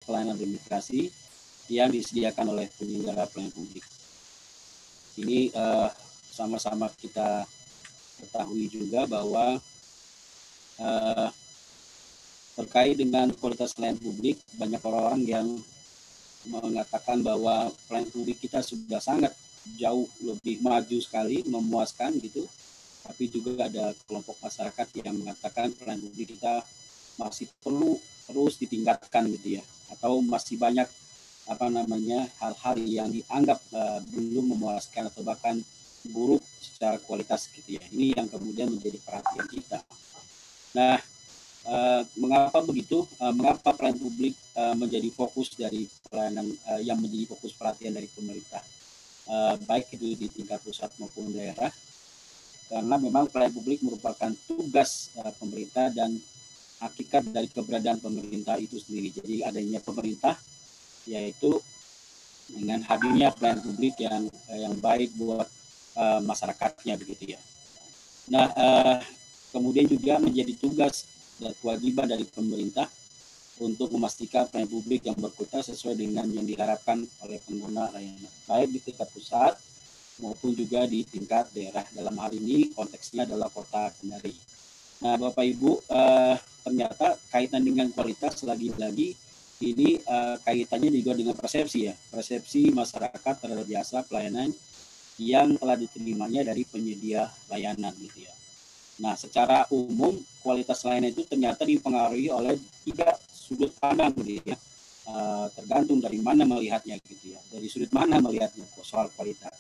pelayanan imigrasi yang disediakan oleh penyelenggara pelayanan publik. Ini sama-sama kita ketahui juga bahwa terkait dengan kualitas pelayanan publik, banyak orang yang mengatakan bahwa pelayanan publik kita sudah sangat jauh lebih maju sekali, memuaskan gitu. Tapi juga ada kelompok masyarakat yang mengatakan pelayanan publik kita masih perlu terus ditingkatkan gitu ya, atau masih banyak hal-hal yang dianggap belum memuaskan atau bahkan buruk secara kualitas gitu ya. Ini yang kemudian menjadi perhatian kita. Nah, mengapa begitu? Mengapa pelayanan publik menjadi fokus dari pelayanan yang menjadi fokus perhatian dari pemerintah, baik itu di tingkat pusat maupun daerah? Karena memang pelayanan publik merupakan tugas pemerintah dan hakikat dari keberadaan pemerintah itu sendiri. Jadi adanya pemerintah yaitu dengan hadirnya pelayanan publik yang baik buat masyarakatnya begitu ya. Nah, kemudian juga menjadi tugas dan kewajiban dari pemerintah untuk memastikan pelayanan publik yang berkualitas sesuai dengan yang diharapkan oleh pengguna layanan, baik di tingkat pusat maupun juga di tingkat daerah. Dalam hal ini konteksnya adalah Kota Kendari. Nah, Bapak Ibu, ternyata kaitan dengan kualitas lagi-lagi ini kaitannya juga dengan persepsi ya, persepsi masyarakat terhadap jasa pelayanan yang telah diterimanya dari penyedia layanan gitu ya. Nah, secara umum kualitas layanan itu ternyata dipengaruhi oleh 3 sudut pandang gitu ya. Tergantung dari mana melihatnya gitu ya. Dari sudut mana melihatnya soal kualitas.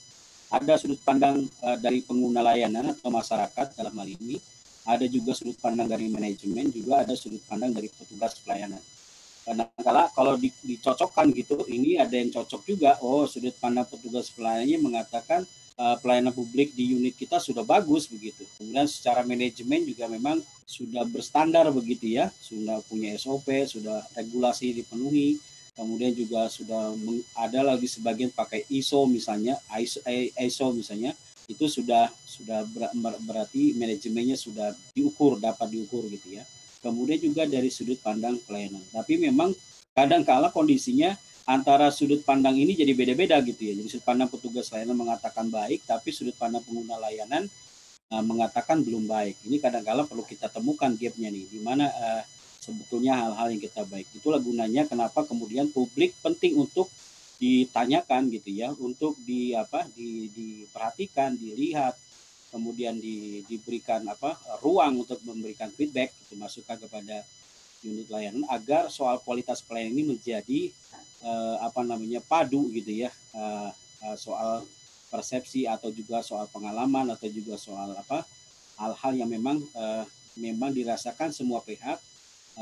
Ada sudut pandang dari pengguna layanan atau masyarakat dalam hal ini. Ada juga sudut pandang dari manajemen, juga ada sudut pandang dari petugas pelayanan. Kadang-kala kalau dicocokkan gitu, ini ada yang cocok juga. Oh, sudut pandang petugas pelayanannya mengatakan pelayanan publik di unit kita sudah bagus begitu. Kemudian secara manajemen juga memang sudah berstandar begitu ya, sudah punya SOP, sudah regulasi dipenuhi. Kemudian juga sudah ada lagi sebagian pakai ISO misalnya, ISO misalnya, itu sudah berarti manajemennya sudah dapat diukur gitu ya. Kemudian juga dari sudut pandang pelayanan. Tapi memang kadang-kala kondisinya antara sudut pandang ini jadi beda-beda gitu ya. Jadi sudut pandang petugas layanan mengatakan baik, tapi sudut pandang pengguna layanan mengatakan belum baik. Ini kadang-kala perlu kita temukan gap-nya nih, di mana sebetulnya hal-hal yang kita baik. Itulah gunanya kenapa kemudian publik penting untuk ditanyakan gitu ya, untuk diperhatikan, dilihat, kemudian diberikan ruang untuk memberikan feedback, gitu, masukan kepada unit layanan agar soal kualitas pelayanan ini menjadi padu gitu ya, soal persepsi atau juga soal pengalaman atau juga soal hal-hal yang memang dirasakan semua pihak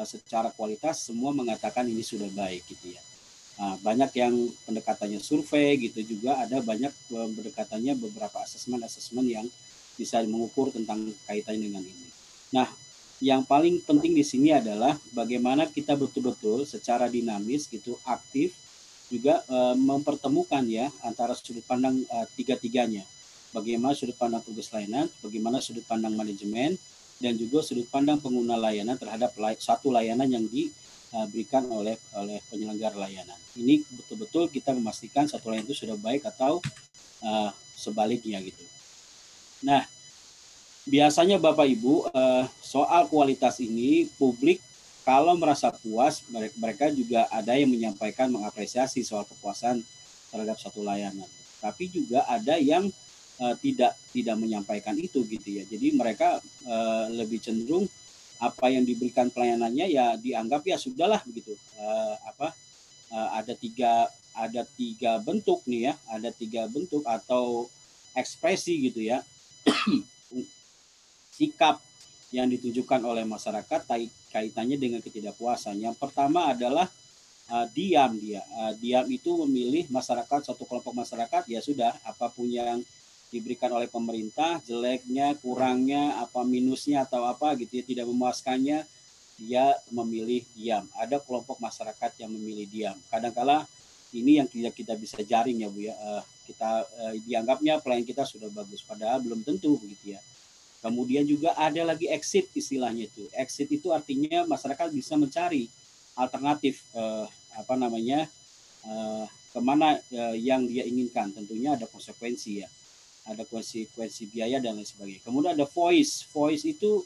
secara kualitas, semua mengatakan ini sudah baik gitu ya. Banyak yang pendekatannya survei gitu, juga ada banyak pendekatannya beberapa asesmen yang bisa mengukur tentang kaitannya dengan ini. Nah, yang paling penting di sini adalah bagaimana kita betul-betul secara dinamis gitu, aktif juga mempertemukan ya antara sudut pandang tiga-tiganya. Bagaimana sudut pandang tugas layanan, bagaimana sudut pandang manajemen, dan juga sudut pandang pengguna layanan terhadap satu layanan yang diberikan oleh penyelenggara layanan. Ini betul-betul kita memastikan satu layanan itu sudah baik atau sebaliknya gitu. Nah, biasanya Bapak Ibu soal kualitas ini publik kalau merasa puas, mereka juga ada yang menyampaikan mengapresiasi soal kepuasan terhadap satu layanan. Tapi juga ada yang tidak menyampaikan itu gitu ya. Jadi mereka lebih cenderung apa yang diberikan pelayanannya ya dianggap ya sudahlah begitu. Ada tiga bentuk nih ya, ada 3 bentuk atau ekspresi gitu ya. Sikap yang ditunjukkan oleh masyarakat kaitannya dengan ketidakpuasan. Yang pertama adalah diam dia. Diam itu memilih masyarakat, satu kelompok masyarakat ya sudah, apapun yang diberikan oleh pemerintah, jeleknya, kurangnya, apa minusnya atau apa gitu ya, tidak memuaskannya, dia memilih diam. Ada kelompok masyarakat yang memilih diam. Kadang-kala ini yang kita bisa jaring ya Bu ya. Kita dianggapnya pelayan kita sudah bagus, padahal belum tentu begitu ya. Kemudian juga ada lagi exit istilahnya itu. Exit itu artinya masyarakat bisa mencari alternatif apa namanya kemana yang dia inginkan. Tentunya ada konsekuensi ya, ada konsekuensi biaya dan lain sebagainya. Kemudian ada voice. Voice itu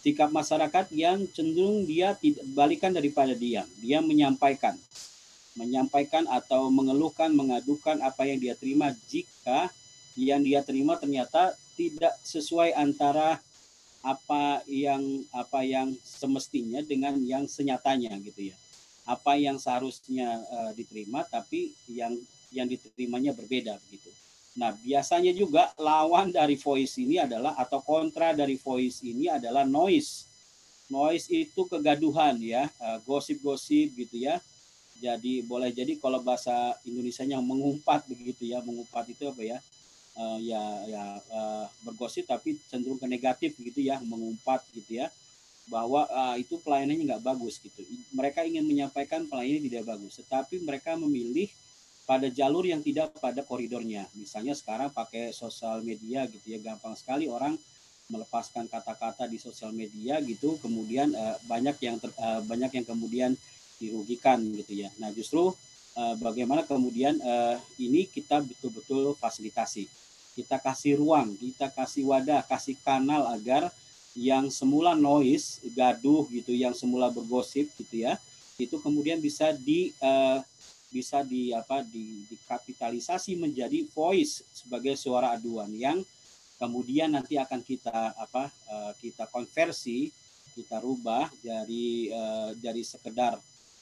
sikap masyarakat yang cenderung dia balikan daripada diam. Dia menyampaikan atau mengeluhkan, mengadukan apa yang dia terima jika yang dia terima ternyata tidak sesuai antara apa yang semestinya dengan yang senyatanya gitu ya. Apa yang seharusnya diterima tapi yang diterimanya berbeda begitu. Nah, biasanya juga lawan dari voice ini adalah atau kontra dari voice ini adalah noise. Noise itu kegaduhan ya, gosip-gosip gitu ya. Jadi boleh jadi kalau bahasa Indonesianya mengumpat begitu ya, mengumpat itu apa ya? Bergosip tapi cenderung ke negatif gitu ya, mengumpat gitu ya, bahwa itu pelayanannya nggak bagus gitu. Mereka ingin menyampaikan pelayanannya tidak bagus, tetapi mereka memilih pada jalur yang tidak pada koridornya. Misalnya sekarang pakai sosial media gitu ya, gampang sekali orang melepaskan kata-kata di sosial media gitu, kemudian banyak yang kemudian dirugikan gitu ya. Nah, justru bagaimana kemudian ini kita betul-betul fasilitasi, kita kasih ruang, kita kasih wadah, kasih kanal agar yang semula noise, gaduh gitu, yang semula bergosip gitu ya, itu kemudian bisa dikapitalisasi menjadi voice sebagai suara aduan yang kemudian nanti akan kita konversi, kita rubah dari sekedar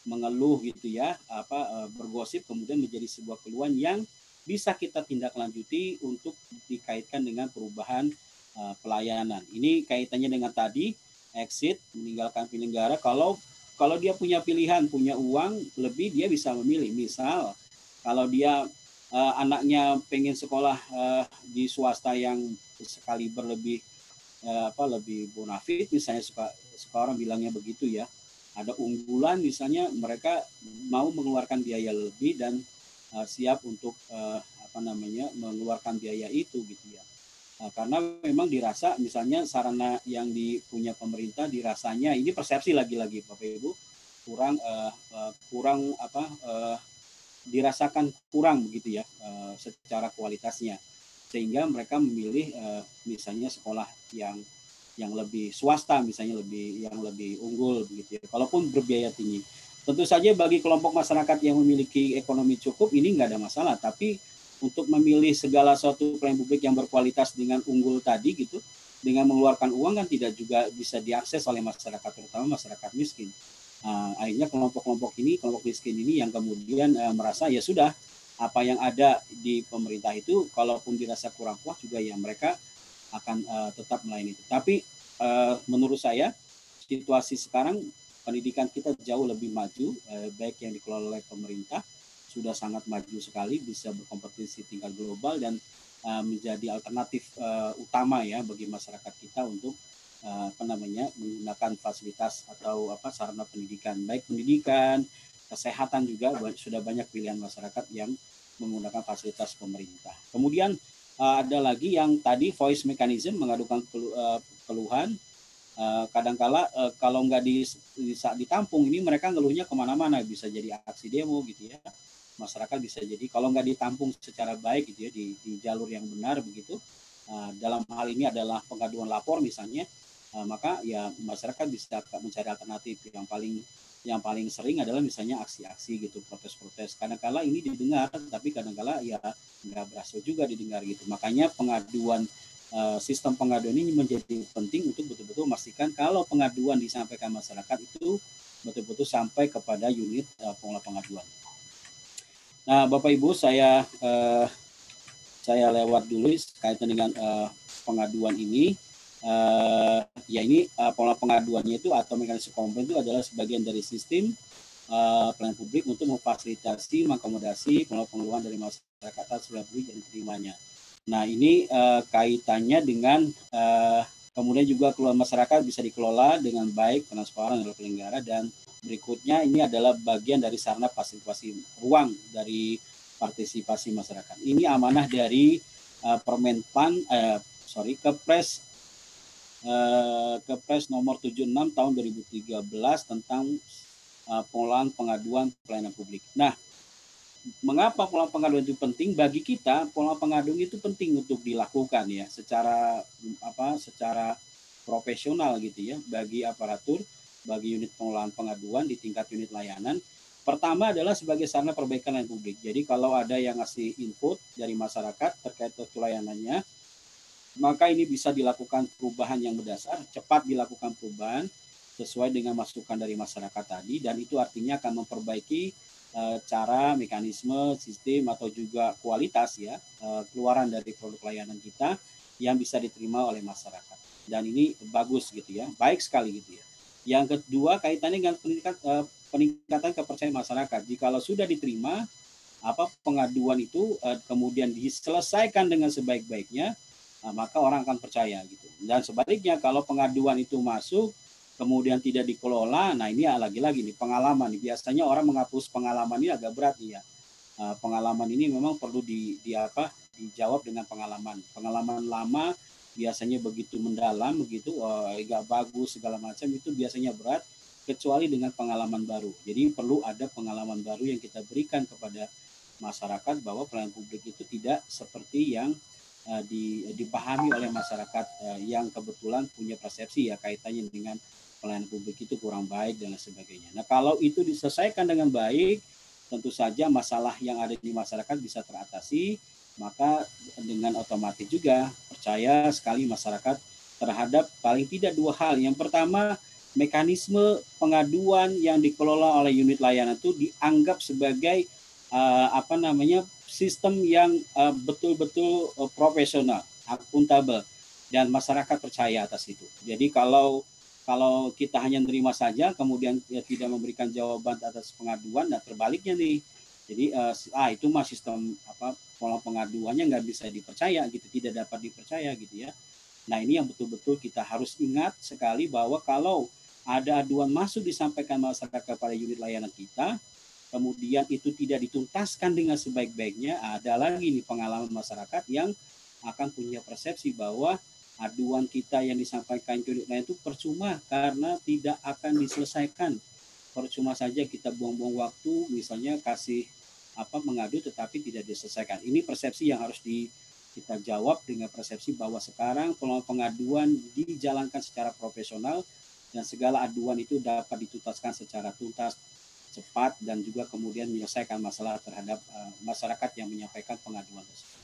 mengeluh gitu ya, bergosip kemudian menjadi sebuah keluhan yang bisa kita tindak lanjuti untuk dikaitkan dengan perubahan pelayanan. Ini kaitannya dengan tadi exit, meninggalkan penyelenggara. Kalau dia punya pilihan, punya uang lebih, dia bisa memilih. Misal kalau dia anaknya pengen sekolah di swasta yang sekali berlebih lebih bonafit, misalnya suka orang bilangnya begitu ya, ada unggulan misalnya, mereka mau mengeluarkan biaya lebih dan siap untuk mengeluarkan biaya itu gitu ya. Karena memang dirasa misalnya sarana yang dipunya pemerintah dirasanya, ini persepsi lagi-lagi Bapak Ibu, dirasakan kurang begitu ya secara kualitasnya, sehingga mereka memilih misalnya sekolah yang lebih swasta, misalnya yang lebih unggul begitu ya, walaupun berbiaya tinggi. Tentu saja bagi kelompok masyarakat yang memiliki ekonomi cukup ini nggak ada masalah, tapi untuk memilih segala suatu pelayanan publik yang berkualitas dengan unggul tadi gitu, dengan mengeluarkan uang kan tidak juga bisa diakses oleh masyarakat, terutama masyarakat miskin. Akhirnya kelompok miskin ini yang kemudian merasa ya sudah, apa yang ada di pemerintah itu kalaupun dirasa kurang puas juga ya mereka akan tetap melayani itu. Tapi menurut saya situasi sekarang pendidikan kita jauh lebih maju, baik yang dikelola oleh pemerintah sudah sangat maju sekali, bisa berkompetisi tingkat global dan menjadi alternatif utama ya bagi masyarakat kita untuk menggunakan fasilitas atau sarana pendidikan, baik pendidikan, kesehatan juga sudah banyak pilihan masyarakat yang menggunakan fasilitas pemerintah. Kemudian ada lagi yang tadi voice mechanism, mengadukan keluhan. Kadangkala kalau nggak ditampung ini mereka ngeluhnya kemana-mana, bisa jadi aksi demo gitu ya, masyarakat bisa jadi kalau nggak ditampung secara baik gitu ya di jalur yang benar begitu, dalam hal ini adalah pengaduan lapor misalnya, maka ya masyarakat bisa mencari alternatif. Yang paling sering adalah misalnya aksi-aksi gitu, protes-protes. Kadang-kala ini didengar, tapi kadang-kala ya nggak berhasil juga didengar gitu. Makanya sistem pengaduan ini menjadi penting untuk betul-betul memastikan kalau pengaduan disampaikan masyarakat itu betul-betul sampai kepada unit pengelola pengaduan. Nah, Bapak Ibu, saya lewat dulu kaitan dengan pengaduan ini. Ya ini pola pengaduannya itu atau mekanisme komplain itu adalah sebagian dari sistem pelayanan publik untuk memfasilitasi, mengakomodasi pengeluhan dari masyarakat atas pelayanan publik yang diterimanya. Nah, ini kaitannya dengan kemudian juga keluhan masyarakat bisa dikelola dengan baik, transparan oleh penyelenggara, dan berikutnya ini adalah bagian dari sarana fasilitasi ruang dari partisipasi masyarakat. Ini amanah dari Kepres nomor 76 tahun 2013 tentang pengelolaan pengaduan pelayanan publik. Nah, mengapa pengelolaan pengaduan itu penting bagi kita? Pengelolaan pengaduan itu penting untuk dilakukan ya secara profesional gitu ya, bagi aparatur, bagi unit pengelolaan pengaduan di tingkat unit layanan. Pertama adalah sebagai sarana perbaikan layanan publik. Jadi kalau ada yang ngasih input dari masyarakat terkait pelayanannya, maka ini bisa dilakukan perubahan yang mendasar, cepat dilakukan perubahan sesuai dengan masukan dari masyarakat tadi, dan itu artinya akan memperbaiki cara, mekanisme, sistem atau juga kualitas ya keluaran dari produk layanan kita yang bisa diterima oleh masyarakat. Dan ini bagus gitu ya, baik sekali gitu ya. Yang kedua kaitannya dengan peningkatan kepercayaan masyarakat. Jikalau sudah diterima pengaduan itu kemudian diselesaikan dengan sebaik-baiknya, maka orang akan percaya gitu. Dan sebaliknya kalau pengaduan itu masuk kemudian tidak dikelola, nah ini lagi-lagi nih pengalaman. Biasanya orang menghapus pengalaman ini agak berat ya. Pengalaman ini memang perlu dijawab dengan pengalaman. Pengalaman lama biasanya begitu mendalam, begitu nggak bagus segala macam, itu biasanya berat, kecuali dengan pengalaman baru. Jadi perlu ada pengalaman baru yang kita berikan kepada masyarakat bahwa pelayanan publik itu tidak seperti yang dipahami oleh masyarakat yang kebetulan punya persepsi ya kaitannya dengan pelayanan publik itu kurang baik dan lain sebagainya. Nah, kalau itu diselesaikan dengan baik, tentu saja masalah yang ada di masyarakat bisa teratasi, maka dengan otomatis juga percaya sekali masyarakat terhadap paling tidak dua hal. Yang pertama, mekanisme pengaduan yang dikelola oleh unit layanan itu dianggap sebagai sistem yang betul-betul profesional, akuntabel, dan masyarakat percaya atas itu. Jadi kalau kita hanya menerima saja, kemudian tidak memberikan jawaban atas pengaduan, nah terbaliknya nih. Jadi itu mah sistem pola pengaduannya nggak bisa dipercaya gitu, tidak dapat dipercaya gitu ya. Nah ini yang betul-betul kita harus ingat sekali bahwa kalau ada aduan masuk disampaikan masyarakat kepada unit layanan kita, kemudian itu tidak dituntaskan dengan sebaik-baiknya, ada lagi nih pengalaman masyarakat yang akan punya persepsi bahwa aduan kita yang disampaikan ke unit layanan itu percuma karena tidak akan diselesaikan. Percuma saja kita buang-buang waktu, misalnya kasih mengadu tetapi tidak diselesaikan. Ini persepsi yang harus kita jawab dengan persepsi bahwa sekarang pengaduan dijalankan secara profesional dan segala aduan itu dapat dituntaskan secara tuntas, cepat, dan juga kemudian menyelesaikan masalah terhadap masyarakat yang menyampaikan pengaduan tersebut.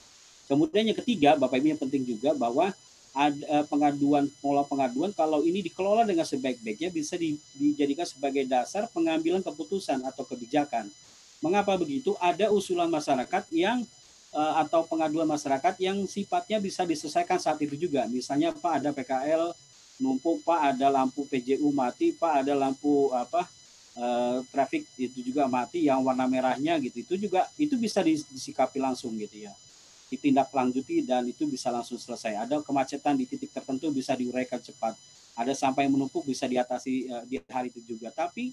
Kemudian yang ketiga, Bapak Ibu, yang penting juga bahwa ada pola pengaduan kalau ini dikelola dengan sebaik-baiknya bisa dijadikan sebagai dasar pengambilan keputusan atau kebijakan. Mengapa begitu? Ada usulan masyarakat yang atau pengaduan masyarakat yang sifatnya bisa diselesaikan saat itu juga. Misalnya Pak ada PKL numpuk, Pak ada lampu PJU mati, Pak ada lampu trafik itu juga mati yang warna merahnya gitu. Itu bisa disikapi langsung gitu ya. Ditindaklanjuti dan itu bisa langsung selesai. Ada kemacetan di titik tertentu bisa diuraikan cepat. Ada sampah yang menumpuk bisa diatasi di hari itu juga. Tapi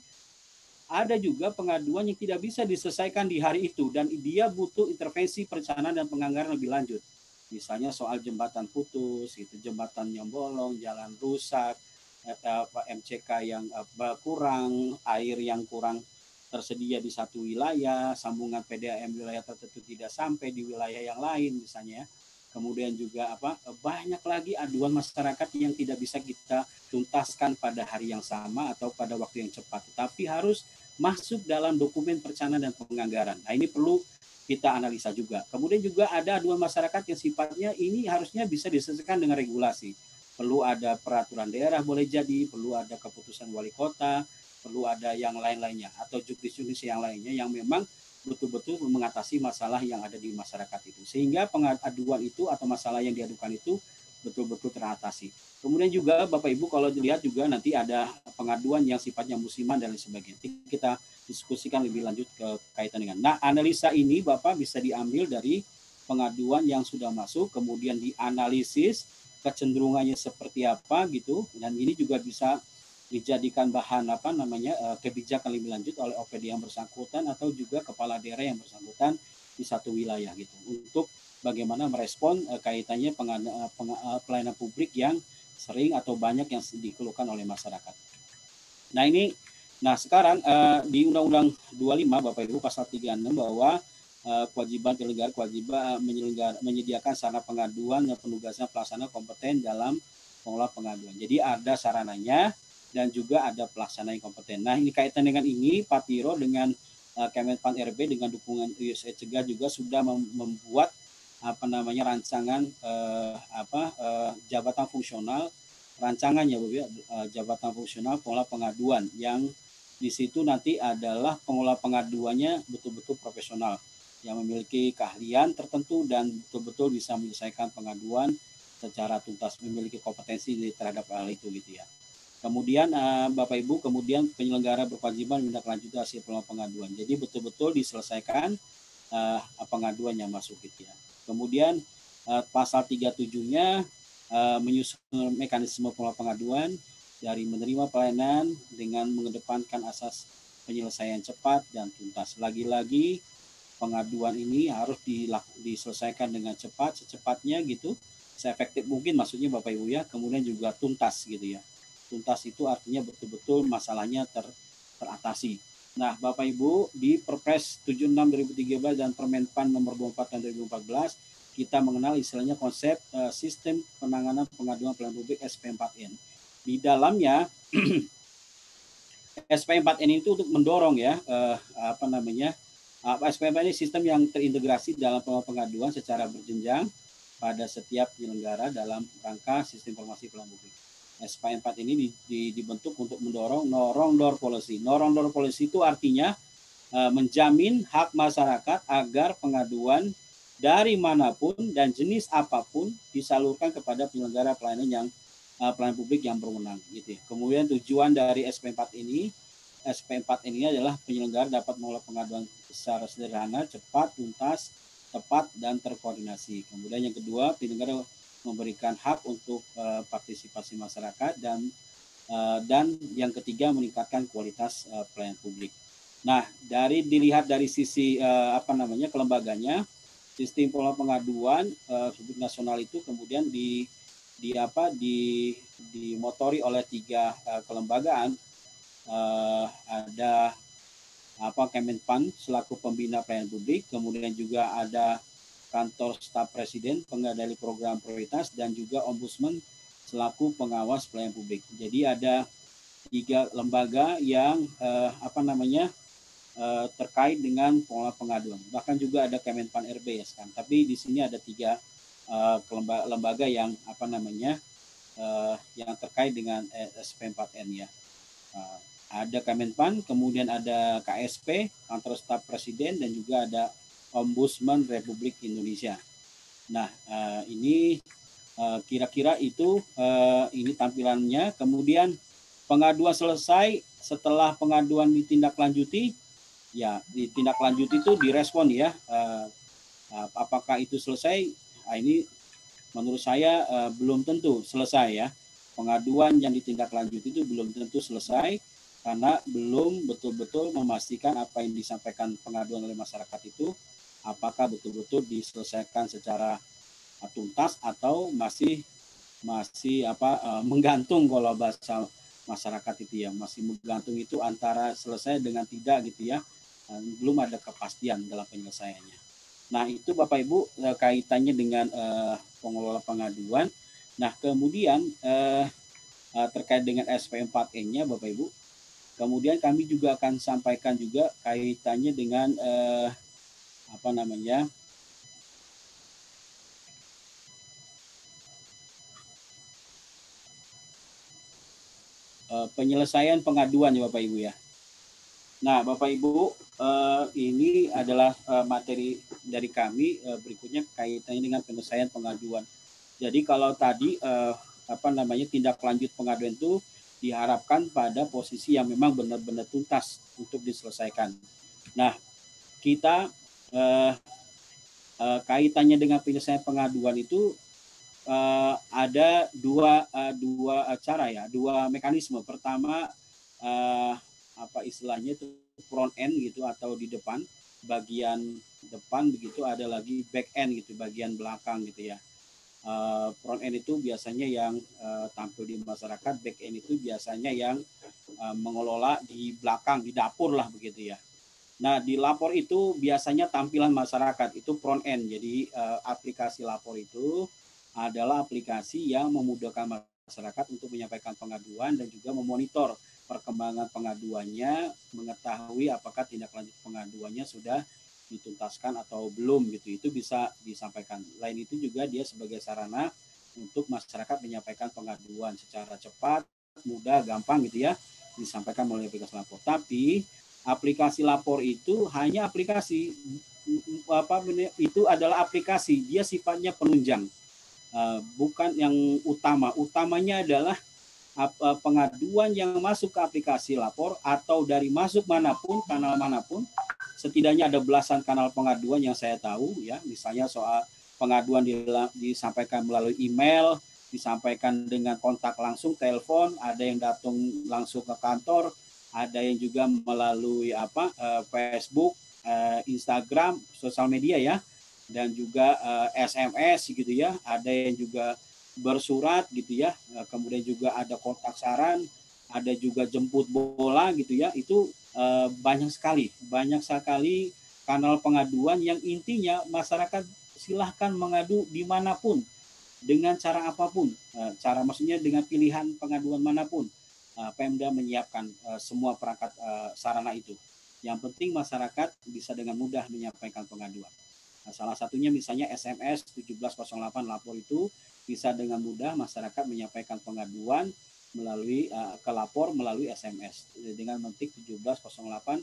ada juga pengaduan yang tidak bisa diselesaikan di hari itu dan dia butuh intervensi perencanaan dan penganggaran lebih lanjut. Misalnya soal jembatan putus, jembatan yang bolong, jalan rusak, MCK yang kurang, air yang kurang tersedia di satu wilayah, sambungan PDAM wilayah tertentu tidak sampai di wilayah yang lain misalnya. Kemudian juga banyak lagi aduan masyarakat yang tidak bisa kita tuntaskan pada hari yang sama atau pada waktu yang cepat, tapi harus masuk dalam dokumen perencanaan dan penganggaran. Nah, ini perlu kita analisa juga. Kemudian juga ada aduan masyarakat yang sifatnya ini harusnya bisa diselesaikan dengan regulasi. Perlu ada peraturan daerah boleh jadi, perlu ada keputusan wali kota, perlu ada yang lain-lainnya atau jurisdiksi yang lainnya yang memang betul-betul mengatasi masalah yang ada di masyarakat itu. Sehingga pengaduan itu atau masalah yang diadukan itu betul-betul teratasi. Kemudian juga Bapak Ibu kalau dilihat juga nanti ada pengaduan yang sifatnya musiman dan lain sebagainya. Kita diskusikan lebih lanjut kaitan dengan. Nah, analisa ini Bapak bisa diambil dari pengaduan yang sudah masuk, kemudian dianalisis kecenderungannya seperti apa gitu, dan ini juga bisa dijadikan bahan kebijakan lebih lanjut oleh OPD yang bersangkutan atau juga kepala daerah yang bersangkutan di satu wilayah gitu untuk bagaimana merespon kaitannya pelayanan publik yang sering atau banyak yang dikeluhkan oleh masyarakat. Nah, ini Nah, sekarang di Undang-Undang 25 Bapak Ibu pasal 36 bahwa kewajiban penyelenggara kewajiban menyediakan sarana pengaduan yang penugasan pelaksana kompeten dalam pengelola pengaduan. Jadi ada sarananya dan juga ada pelaksana yang kompeten. Nah, ini kaitan dengan ini Pak Tiro dengan Kemenpan RB dengan dukungan USA Cegah juga sudah membuat rancangan jabatan fungsional rancangannya Bu ya, jabatan fungsional pengelola pengaduan yang di situ nanti adalah pengelola pengaduannya betul-betul profesional yang memiliki keahlian tertentu dan betul-betul bisa menyelesaikan pengaduan secara tuntas, memiliki kompetensi terhadap hal itu gitu ya. Kemudian Bapak Ibu, kemudian penyelenggara berkewajiban menindaklanjuti hasil pengaduan. Jadi betul-betul diselesaikan pengaduan yang masuk gitu ya. Kemudian pasal 37-nya menyusun mekanisme pengaduan dari menerima pelayanan dengan mengedepankan asas penyelesaian cepat dan tuntas. Lagi-lagi pengaduan ini harus diselesaikan dengan cepat, secepatnya gitu, seefektif mungkin maksudnya Bapak Ibu ya, kemudian juga tuntas gitu ya. Tuntas itu artinya betul-betul masalahnya teratasi. Nah, Bapak Ibu, di Perpres 76 2013 dan Permenpan nomor 24 tahun 2014, kita mengenal istilahnya konsep sistem penanganan pengaduan pelayanan publik SP4N. Di dalamnya SP4N itu untuk mendorong ya SP4N ini sistem yang terintegrasi dalam pengaduan secara berjenjang pada setiap penyelenggara dalam rangka sistem informasi pelayanan publik. SP4 ini dibentuk untuk mendorong no-wrong-door policy. No-wrong-door policy itu artinya menjamin hak masyarakat agar pengaduan dari manapun dan jenis apapun disalurkan kepada penyelenggara pelayanan yang pelayanan publik yang berwenang gitu ya. Kemudian tujuan dari SP4 ini adalah penyelenggara dapat mengelola pengaduan secara sederhana, cepat, tuntas, tepat dan terkoordinasi. Kemudian yang kedua, penyelenggara memberikan hak untuk partisipasi masyarakat dan yang ketiga meningkatkan kualitas pelayanan publik. Nah, dilihat dari sisi kelembaganya, sistem pengelola pengaduan publik nasional itu kemudian dimotori oleh 3 kelembagaan. Ada Kemenpan selaku pembina pelayanan publik, kemudian juga ada kantor staf presiden pengendali program prioritas dan juga ombudsman selaku pengawas pelayanan publik. Jadi ada 3 lembaga yang terkait dengan pengelola pengaduan. Bahkan juga ada Kemenpan RB ya sekarang. Tapi di sini ada 3 lembaga yang yang terkait dengan SP4N ya. Ada Kemenpan, kemudian ada KSP, kantor staf presiden, dan juga ada Ombudsman Republik Indonesia. Nah, ini kira-kira itu ini tampilannya. Kemudian pengaduan selesai, setelah pengaduan ditindaklanjuti, ya ditindaklanjuti itu direspon ya. Apakah itu selesai? Nah, ini menurut saya belum tentu selesai ya. Pengaduan yang ditindaklanjuti itu belum tentu selesai karena belum betul-betul memastikan apa yang disampaikan pengaduan oleh masyarakat itu apakah betul-betul diselesaikan secara tuntas atau masih menggantung kalau bahasa masyarakat itu ya, masih menggantung itu antara selesai dengan tidak gitu ya. Belum ada kepastian dalam penyelesaiannya. Nah, itu Bapak Ibu kaitannya dengan pengelola pengaduan. Nah, kemudian terkait dengan SP4N-nya Bapak Ibu, kemudian kami juga akan sampaikan juga kaitannya dengan penyelesaian pengaduan ya Bapak Ibu ya. Nah, Bapak Ibu, ini adalah materi dari kami berikutnya kaitannya dengan penyelesaian pengaduan. Jadi kalau tadi tindak lanjut pengaduan itu diharapkan pada posisi yang memang benar-benar tuntas untuk diselesaikan. Nah, kita kaitannya dengan penyelesaian pengaduan itu ada dua cara ya, 2 mekanisme. Pertama istilahnya itu front end gitu atau di depan, bagian depan begitu, ada lagi back end gitu, bagian belakang gitu ya. Front end itu biasanya yang tampil di masyarakat, back end itu biasanya yang mengelola di belakang, di dapur lah begitu ya. Nah, di lapor itu biasanya tampilan masyarakat itu front end. Jadi aplikasi lapor itu adalah aplikasi yang memudahkan masyarakat untuk menyampaikan pengaduan dan juga memonitor perkembangan pengaduannya, mengetahui apakah tindak lanjut pengaduannya sudah dituntaskan atau belum gitu. Itu bisa disampaikan. Lain itu juga dia sebagai sarana untuk masyarakat menyampaikan pengaduan secara cepat, mudah, gampang gitu ya, disampaikan melalui aplikasi lapor. Tapi aplikasi lapor itu hanya aplikasi, itu adalah aplikasi, dia sifatnya penunjang, bukan yang utama. Utamanya adalah pengaduan yang masuk ke aplikasi lapor atau dari masuk manapun, kanal manapun. Setidaknya ada belasan kanal pengaduan yang saya tahu ya, misalnya soal pengaduan disampaikan melalui email, disampaikan dengan kontak langsung, telepon, ada yang datang langsung ke kantor, ada yang juga melalui Facebook, Instagram, sosial media ya, dan juga SMS gitu ya, ada yang juga bersurat gitu ya, kemudian juga ada kontak saran, ada juga jemput bola gitu ya. Itu banyak sekali kanal pengaduan yang intinya masyarakat silahkan mengadu dimanapun dengan cara apapun, cara maksudnya dengan pilihan pengaduan manapun. Pemda menyiapkan semua perangkat sarana itu. Yang penting masyarakat bisa dengan mudah menyampaikan pengaduan. Nah, salah satunya misalnya SMS 1708 lapor itu bisa dengan mudah masyarakat menyampaikan pengaduan melalui ke lapor melalui SMS dengan mentik 1708.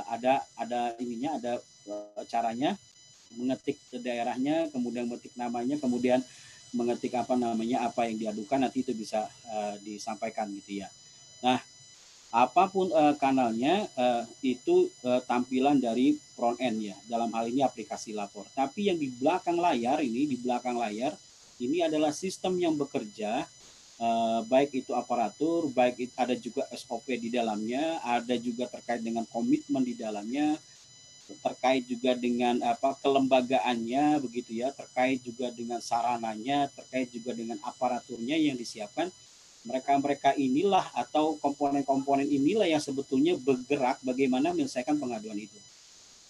Ada ininya, ada caranya, mengetik ke daerahnya, kemudian mengetik namanya, kemudian mengetik apa yang diadukan, nanti itu bisa disampaikan gitu ya. Nah, apapun kanalnya, itu tampilan dari front end ya, dalam hal ini aplikasi lapor. Tapi yang di belakang layar ini adalah sistem yang bekerja, baik itu aparatur, baik itu ada juga SOP di dalamnya, ada juga terkait dengan komitmen di dalamnya, terkait juga dengan kelembagaannya begitu ya, terkait juga dengan sarananya, terkait juga dengan aparaturnya yang disiapkan. Mereka inilah atau komponen-komponen inilah yang sebetulnya bergerak bagaimana menyelesaikan pengaduan itu.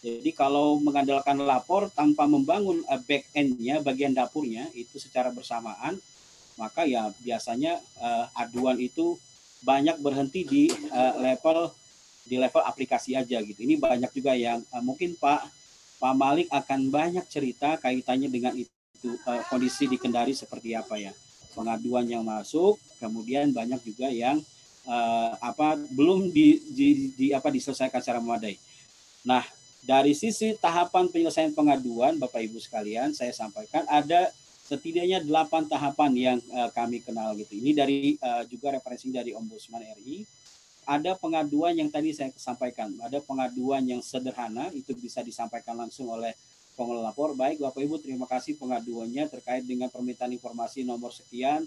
Jadi kalau mengandalkan lapor tanpa membangun back end-nya, bagian dapurnya itu secara bersamaan, maka ya biasanya aduan itu banyak berhenti di level aplikasi aja gitu. Ini banyak juga yang mungkin Pak Malik akan banyak cerita kaitannya dengan itu, kondisi di Kendari seperti apa ya. Pengaduan yang masuk, kemudian banyak juga yang belum diselesaikan secara memadai. Nah, dari sisi tahapan penyelesaian pengaduan, Bapak Ibu sekalian, saya sampaikan ada setidaknya 8 tahapan yang kami kenal gitu. Ini dari juga referensi dari Ombudsman RI. Ada pengaduan yang tadi saya sampaikan, ada pengaduan yang sederhana, itu bisa disampaikan langsung oleh pengelola lapor. Baik Bapak Ibu, terima kasih pengaduannya terkait dengan permintaan informasi nomor sekian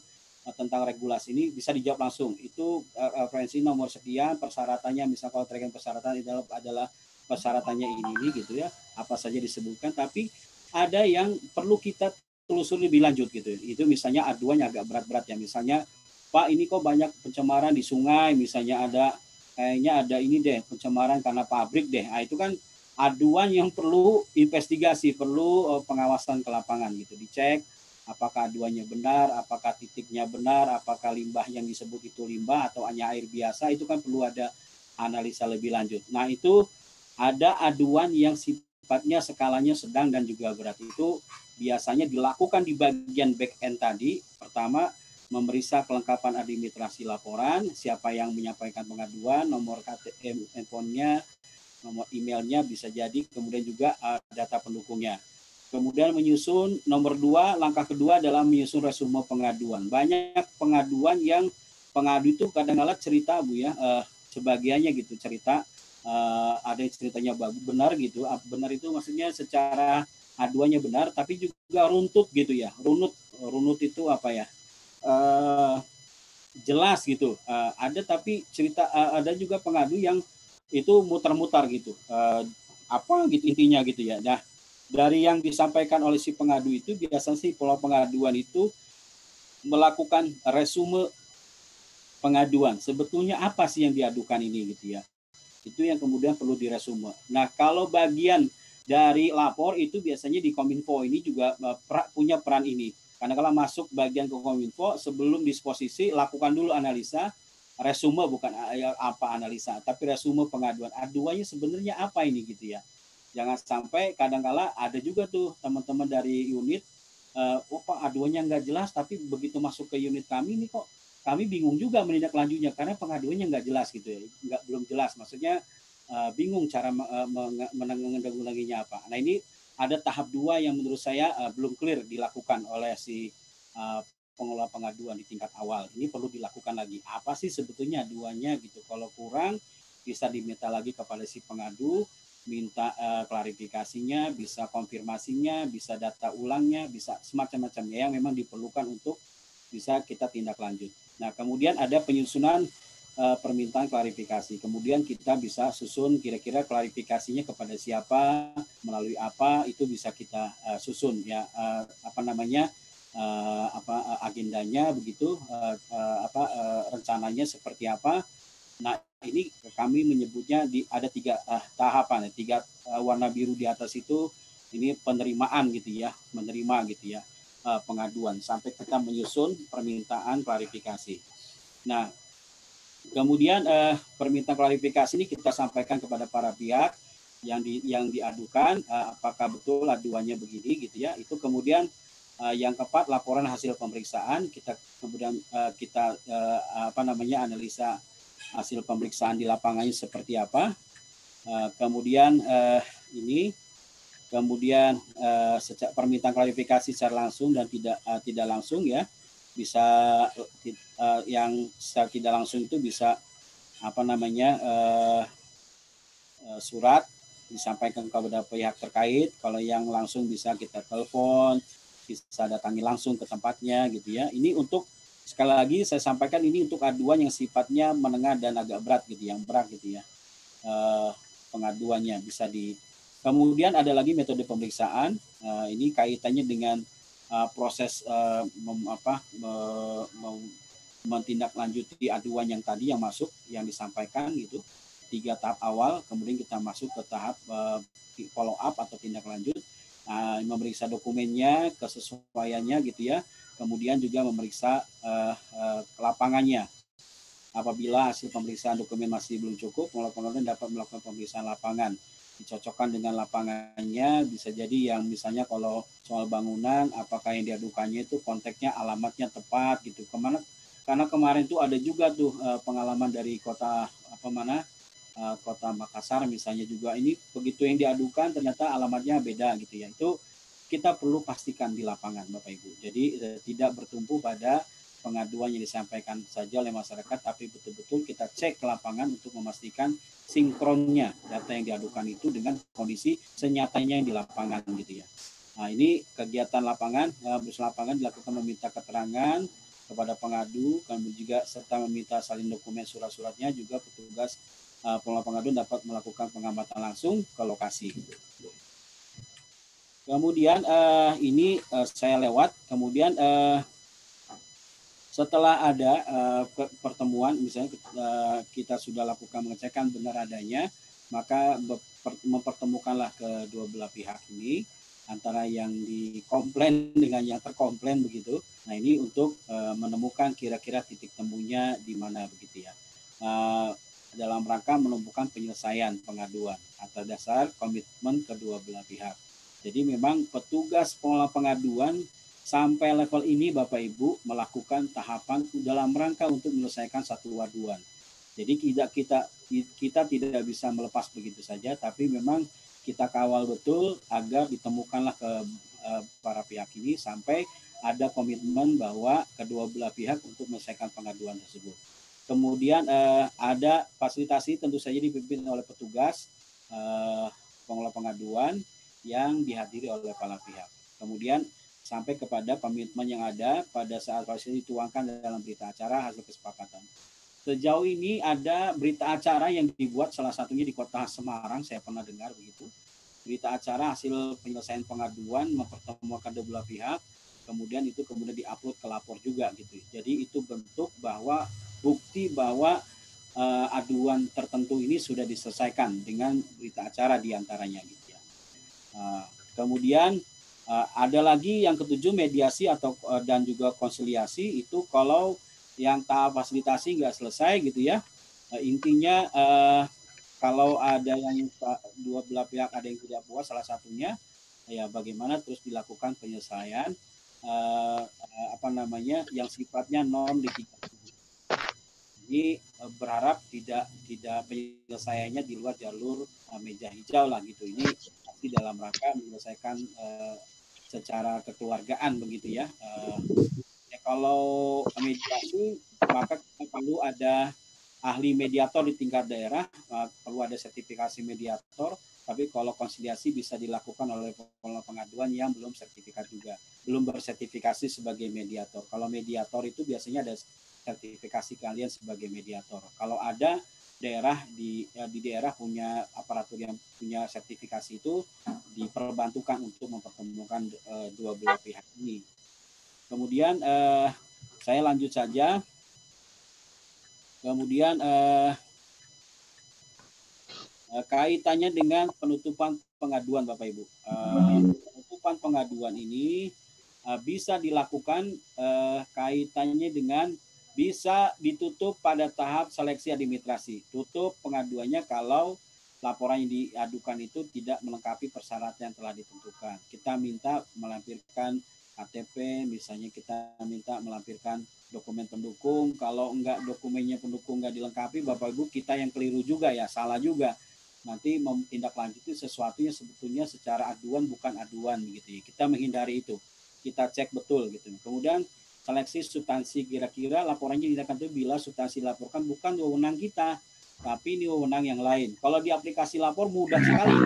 tentang regulasi ini, bisa dijawab langsung. Itu referensi nomor sekian, persyaratannya, misalnya kalau terkait persyaratan itu adalah persyaratannya ini gitu ya, apa saja disebutkan. Tapi ada yang perlu kita telusuri lebih lanjut gitu. Itu misalnya aduannya agak berat-berat ya, misalnya Pak ini kok banyak pencemaran di sungai, misalnya kayaknya ada ini deh pencemaran karena pabrik deh. Nah, itu kan aduan yang perlu investigasi, perlu pengawasan ke lapangan gitu, dicek apakah aduannya benar, apakah titiknya benar, apakah limbah yang disebut itu limbah atau hanya air biasa, itu kan perlu ada analisa lebih lanjut. Nah, itu ada aduan yang sifatnya skalanya sedang dan juga berat. Itu biasanya dilakukan di bagian back end tadi. Pertama, memeriksa kelengkapan administrasi laporan, siapa yang menyampaikan pengaduan, nomor KTM handphonenya, nomor emailnya bisa jadi, kemudian juga data pendukungnya. Kemudian menyusun nomor 2, langkah kedua adalah menyusun resume pengaduan. Banyak pengaduan yang pengadu itu kadang-kadang cerita Bu ya, sebagiannya gitu cerita, ada yang ceritanya bagus benar gitu, benar itu maksudnya secara aduannya benar, tapi juga runtut gitu ya, runut itu apa ya, jelas gitu, ada tapi cerita, ada juga pengadu yang itu mutar-mutar gitu, apa gitu intinya gitu ya. Nah, dari yang disampaikan oleh si pengadu itu, biasanya si pola pengaduan itu melakukan resume pengaduan. Sebetulnya apa sih yang diadukan ini gitu ya. Itu yang kemudian perlu diresume. Nah, kalau bagian dari lapor itu biasanya di Kominfo ini juga punya peran ini. Karena kalau masuk bagian ke Kominfo, sebelum disposisi lakukan dulu analisa, resume bukan apa analisa, tapi resume pengaduan. Aduannya sebenarnya apa ini gitu ya. Jangan sampai kadang-kala ada juga tuh teman-teman dari unit, oh Pak aduannya nggak jelas, tapi begitu masuk ke unit kami ini kok kami bingung juga menindaklanjutnya karena pengaduannya nggak jelas gitu ya, belum jelas, maksudnya bingung cara menanggulanginya apa. Nah ini ada tahap 2 yang menurut saya belum clear dilakukan oleh si pengelola pengaduan di tingkat awal. Ini perlu dilakukan lagi. Apa sih sebetulnya aduannya gitu? Kalau kurang bisa diminta lagi kepada si pengadu, minta klarifikasinya, bisa konfirmasinya, bisa data ulangnya, bisa semacam-macamnya yang memang diperlukan untuk bisa kita tindak lanjut. Nah, kemudian ada penyusunan permintaan klarifikasi. Kemudian kita bisa susun kira-kira klarifikasinya kepada siapa, melalui apa, itu bisa kita susun ya, agendanya begitu, rencananya seperti apa. Nah, ini kami menyebutnya ada 3 tahapan, 3 warna biru di atas itu, ini penerimaan gitu ya, menerima gitu ya pengaduan sampai kita menyusun permintaan klarifikasi. Nah, kemudian permintaan klarifikasi ini kita sampaikan kepada para pihak yang diadukan, apakah betul aduannya begini gitu ya. Itu kemudian yang keempat, laporan hasil pemeriksaan, kita kemudian analisa hasil pemeriksaan di lapangannya seperti apa. Kemudian permintaan klarifikasi secara langsung dan tidak langsung ya, bisa yang secara tidak langsung itu bisa surat disampaikan kepada pihak terkait. Kalau yang langsung bisa kita telepon, bisa datangi langsung ke tempatnya gitu ya. Ini untuk, sekali lagi saya sampaikan, ini untuk aduan yang sifatnya menengah dan agak berat gitu, yang berat gitu ya. Pengaduannya bisa kemudian ada lagi metode pemeriksaan. Ini kaitannya dengan proses mentindaklanjuti aduan yang tadi yang masuk, yang disampaikan gitu. 3 tahap awal, kemudian kita masuk ke tahap follow up atau tindak lanjut, memeriksa dokumennya, kesesuaiannya gitu ya, kemudian juga memeriksa lapangannya. Apabila hasil pemeriksaan dokumen masih belum cukup, pengelola dapat melakukan pemeriksaan lapangan, dicocokkan dengan lapangannya. Bisa jadi yang misalnya kalau soal bangunan, apakah yang diadukannya itu konteksnya, alamatnya tepat gitu, kemana. Karena kemarin tuh ada juga tuh pengalaman dari kota Kota Makassar misalnya juga, ini begitu yang diadukan ternyata alamatnya beda gitu ya. Itu kita perlu pastikan di lapangan Bapak Ibu. Jadi tidak bertumpu pada pengaduan yang disampaikan saja oleh masyarakat, tapi betul-betul kita cek ke lapangan untuk memastikan sinkronnya data yang diadukan itu dengan kondisi senyatanya yang di lapangan gitu ya. Nah ini kegiatan lapangan, bus lapangan dilakukan meminta keterangan kepada pengadu, kemudian juga serta meminta salin dokumen surat-suratnya. Juga petugas pengelola pengaduan dapat melakukan pengamatan langsung ke lokasi. Kemudian ini saya lewat. Kemudian setelah ada pertemuan, misalnya kita sudah lakukan pengecekan benar adanya, maka mempertemukanlah kedua belah pihak ini, antara yang dikomplain dengan yang terkomplain begitu. Nah ini untuk menemukan kira-kira titik temunya di mana begitu ya. Dalam rangka menemukan penyelesaian pengaduan atas dasar komitmen kedua belah pihak. Jadi memang petugas pengelola pengaduan sampai level ini Bapak Ibu melakukan tahapan dalam rangka untuk menyelesaikan satu aduan. Jadi kita tidak bisa melepas begitu saja, tapi memang kita kawal betul agar ditemukanlah ke para pihak ini sampai ada komitmen bahwa kedua belah pihak untuk menyelesaikan pengaduan tersebut. Kemudian ada fasilitasi tentu saja dipimpin oleh petugas pengelola pengaduan yang dihadiri oleh para pihak. Kemudian sampai kepada komitmen yang ada pada saat fasilitasi dituangkan dalam berita acara hasil kesepakatan. Sejauh ini ada berita acara yang dibuat, salah satunya di Kota Semarang, saya pernah dengar begitu. berita acara hasil penyelesaian pengaduan, mempertemukan kedua belah pihak, kemudian diupload ke lapor juga gitu. Jadi itu bentuk bahwa bukti bahwa aduan tertentu ini sudah diselesaikan dengan berita acara diantaranya gitu ya. Kemudian ada lagi yang ketujuh, mediasi atau dan juga konsiliasi. Itu kalau yang tahap fasilitasi nggak selesai gitu ya, intinya kalau ada yang dua belah pihak ada yang tidak puas salah satunya, ya bagaimana terus dilakukan penyelesaian yang sifatnya non litigasi. Jadi berharap tidak penyelesaiannya di luar jalur meja hijau lah gitu. Ini pasti dalam rangka menyelesaikan secara kekeluargaan begitu ya. Kalau mediasi maka perlu ada ahli mediator di tingkat daerah, perlu ada sertifikasi mediator. Tapi kalau konsiliasi bisa dilakukan oleh pengaduan yang belum sertifikat juga, belum bersertifikasi sebagai mediator. Kalau mediator itu biasanya ada sertifikasi kalian sebagai mediator. Kalau ada daerah di daerah punya aparatur yang punya sertifikasi itu, diperbantukan untuk mempertemukan dua belah pihak ini. Kemudian saya lanjut saja. Kemudian kaitannya dengan penutupan pengaduan Bapak Ibu. Penutupan pengaduan ini bisa dilakukan kaitannya dengan bisa ditutup pada tahap seleksi administrasi. Tutup pengaduannya kalau laporan yang diadukan itu tidak melengkapi persyaratan yang telah ditentukan. Kita minta melampirkan KTP, misalnya kita minta melampirkan dokumen pendukung. Kalau enggak dokumennya pendukung enggak dilengkapi, Bapak Ibu, kita yang keliru juga ya, salah juga. Nanti menindaklanjuti sesuatu yang sebetulnya secara aduan bukan aduan gitu ya. Kita menghindari itu. Kita cek betul gitu. Kemudian seleksi substansi, kira-kira laporannya tindakan itu bila substansi dilaporkan bukan wewenang kita, tapi ini wewenang yang lain. Kalau di aplikasi lapor mudah sekali.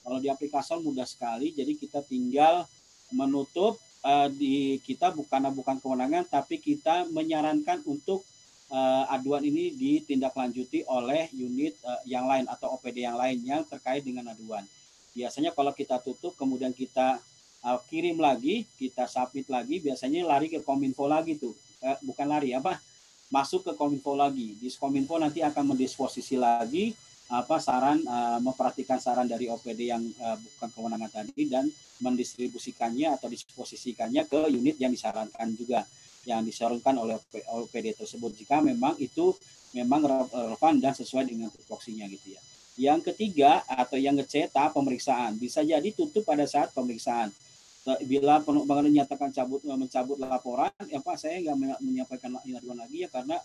Kalau di aplikasi mudah sekali, jadi kita tinggal menutup kita bukan kewenangan, tapi kita menyarankan untuk aduan ini ditindaklanjuti oleh unit yang lain atau OPD yang lain yang terkait dengan aduan. Biasanya kalau kita tutup, kemudian kita kirim lagi, kita submit lagi, biasanya lari ke Kominfo lagi tuh. Bukan lari, masuk ke Kominfo lagi. Di Kominfo nanti akan mendisposisi lagi saran, memperhatikan saran dari OPD yang bukan kewenangan tadi dan mendistribusikannya atau disposisikannya ke unit yang disarankan juga, yang disarankan oleh OPD tersebut jika memang itu memang relevan dan sesuai dengan tupoksinya gitu ya. Yang ketiga atau yang tahap pemeriksaan, bisa jadi tutup pada saat pemeriksaan. Bila pengaduan menyatakan mencabut laporan, ya Pak, saya nggak menyampaikan aduan lagi ya karena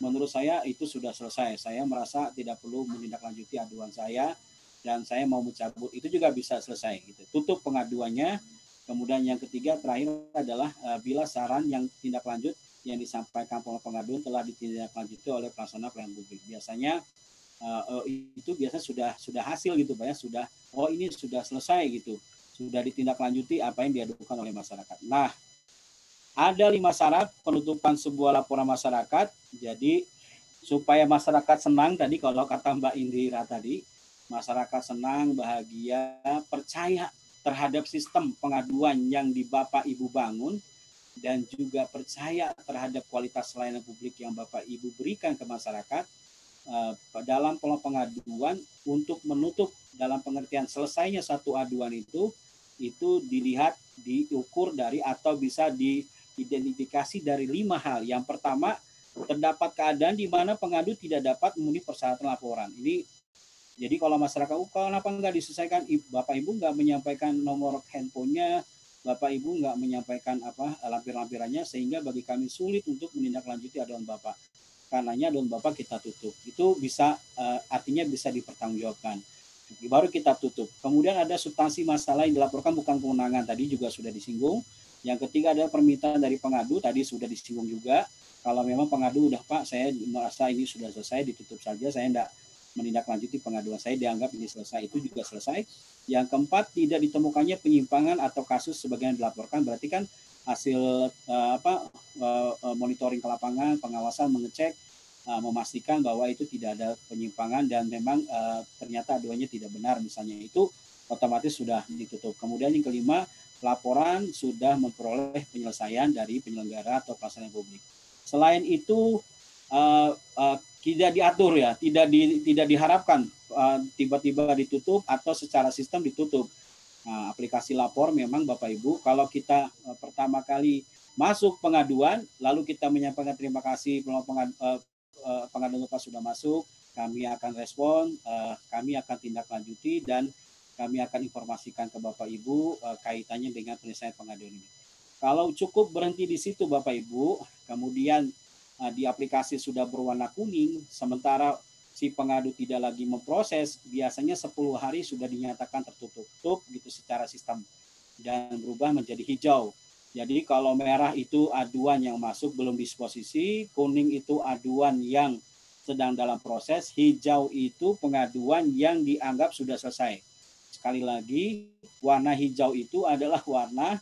menurut saya itu sudah selesai. Saya merasa tidak perlu menindaklanjuti aduan saya dan saya mau mencabut. Itu juga bisa selesai gitu. Tutup pengaduannya. Kemudian yang ketiga terakhir adalah bila saran yang tindak lanjut yang disampaikan oleh pengaduan telah ditindaklanjuti oleh pelaksana pelayanan publik. Biasanya itu biasanya sudah hasil gitu Pak ya, sudah ini sudah selesai gitu. Sudah ditindaklanjuti apa yang diadukan oleh masyarakat. Nah, ada 5 syarat penutupan sebuah laporan masyarakat. Jadi supaya masyarakat senang tadi, kalau kata Mbak Indira tadi, masyarakat senang, bahagia, percaya terhadap sistem pengaduan yang di Bapak Ibu bangun, dan juga percaya terhadap kualitas layanan publik yang Bapak Ibu berikan ke masyarakat dalam pengaduan. Untuk menutup dalam pengertian selesainya satu aduan itu dilihat, diukur dari atau bisa diidentifikasi dari 5 hal. Yang pertama, terdapat keadaan di mana pengadu tidak dapat memenuhi persyaratan laporan. Ini jadi kalau masyarakat, kenapa nggak diselesaikan? Bapak Ibu nggak menyampaikan nomor handphonenya, Bapak Ibu nggak menyampaikan lampir-lampirannya, sehingga bagi kami sulit untuk menindaklanjuti aduan Bapak. Karenanya aduan Bapak kita tutup. Itu bisa artinya bisa dipertanggungjawabkan. Baru kita tutup. Kemudian ada substansi masalah yang dilaporkan bukan kewenangan, tadi juga sudah disinggung. Yang ketiga adalah permintaan dari pengadu, tadi sudah disinggung juga. Kalau memang pengadu udah Pak, saya merasa ini sudah selesai, ditutup saja, saya tidak menindaklanjuti pengaduan saya, dianggap ini selesai, itu juga selesai. Yang keempat, tidak ditemukannya penyimpangan atau kasus sebagaimana dilaporkan, berarti kan hasil monitoring ke lapangan, pengawasan, mengecek, memastikan bahwa itu tidak ada penyimpangan dan memang ternyata aduannya tidak benar misalnya, itu otomatis sudah ditutup. Kemudian yang kelima, laporan sudah memperoleh penyelesaian dari penyelenggara atau pelaksana publik. Selain itu tidak diatur ya, tidak diharapkan tiba-tiba ditutup atau secara sistem ditutup. Nah, aplikasi lapor memang Bapak Ibu, kalau kita pertama kali masuk pengaduan, lalu kita menyampaikan terima kasih pengaduan Bapak sudah masuk, kami akan respon, kami akan tindak lanjuti, dan kami akan informasikan ke Bapak Ibu kaitannya dengan penyelesaian pengaduan ini. Kalau cukup berhenti di situ Bapak Ibu, kemudian di aplikasi sudah berwarna kuning, sementara si pengadu tidak lagi memproses, biasanya 10 hari sudah dinyatakan tertutup gitu secara sistem dan berubah menjadi hijau. Jadi kalau merah itu aduan yang masuk belum disposisi, kuning itu aduan yang sedang dalam proses, hijau itu pengaduan yang dianggap sudah selesai. Sekali lagi, warna hijau itu adalah warna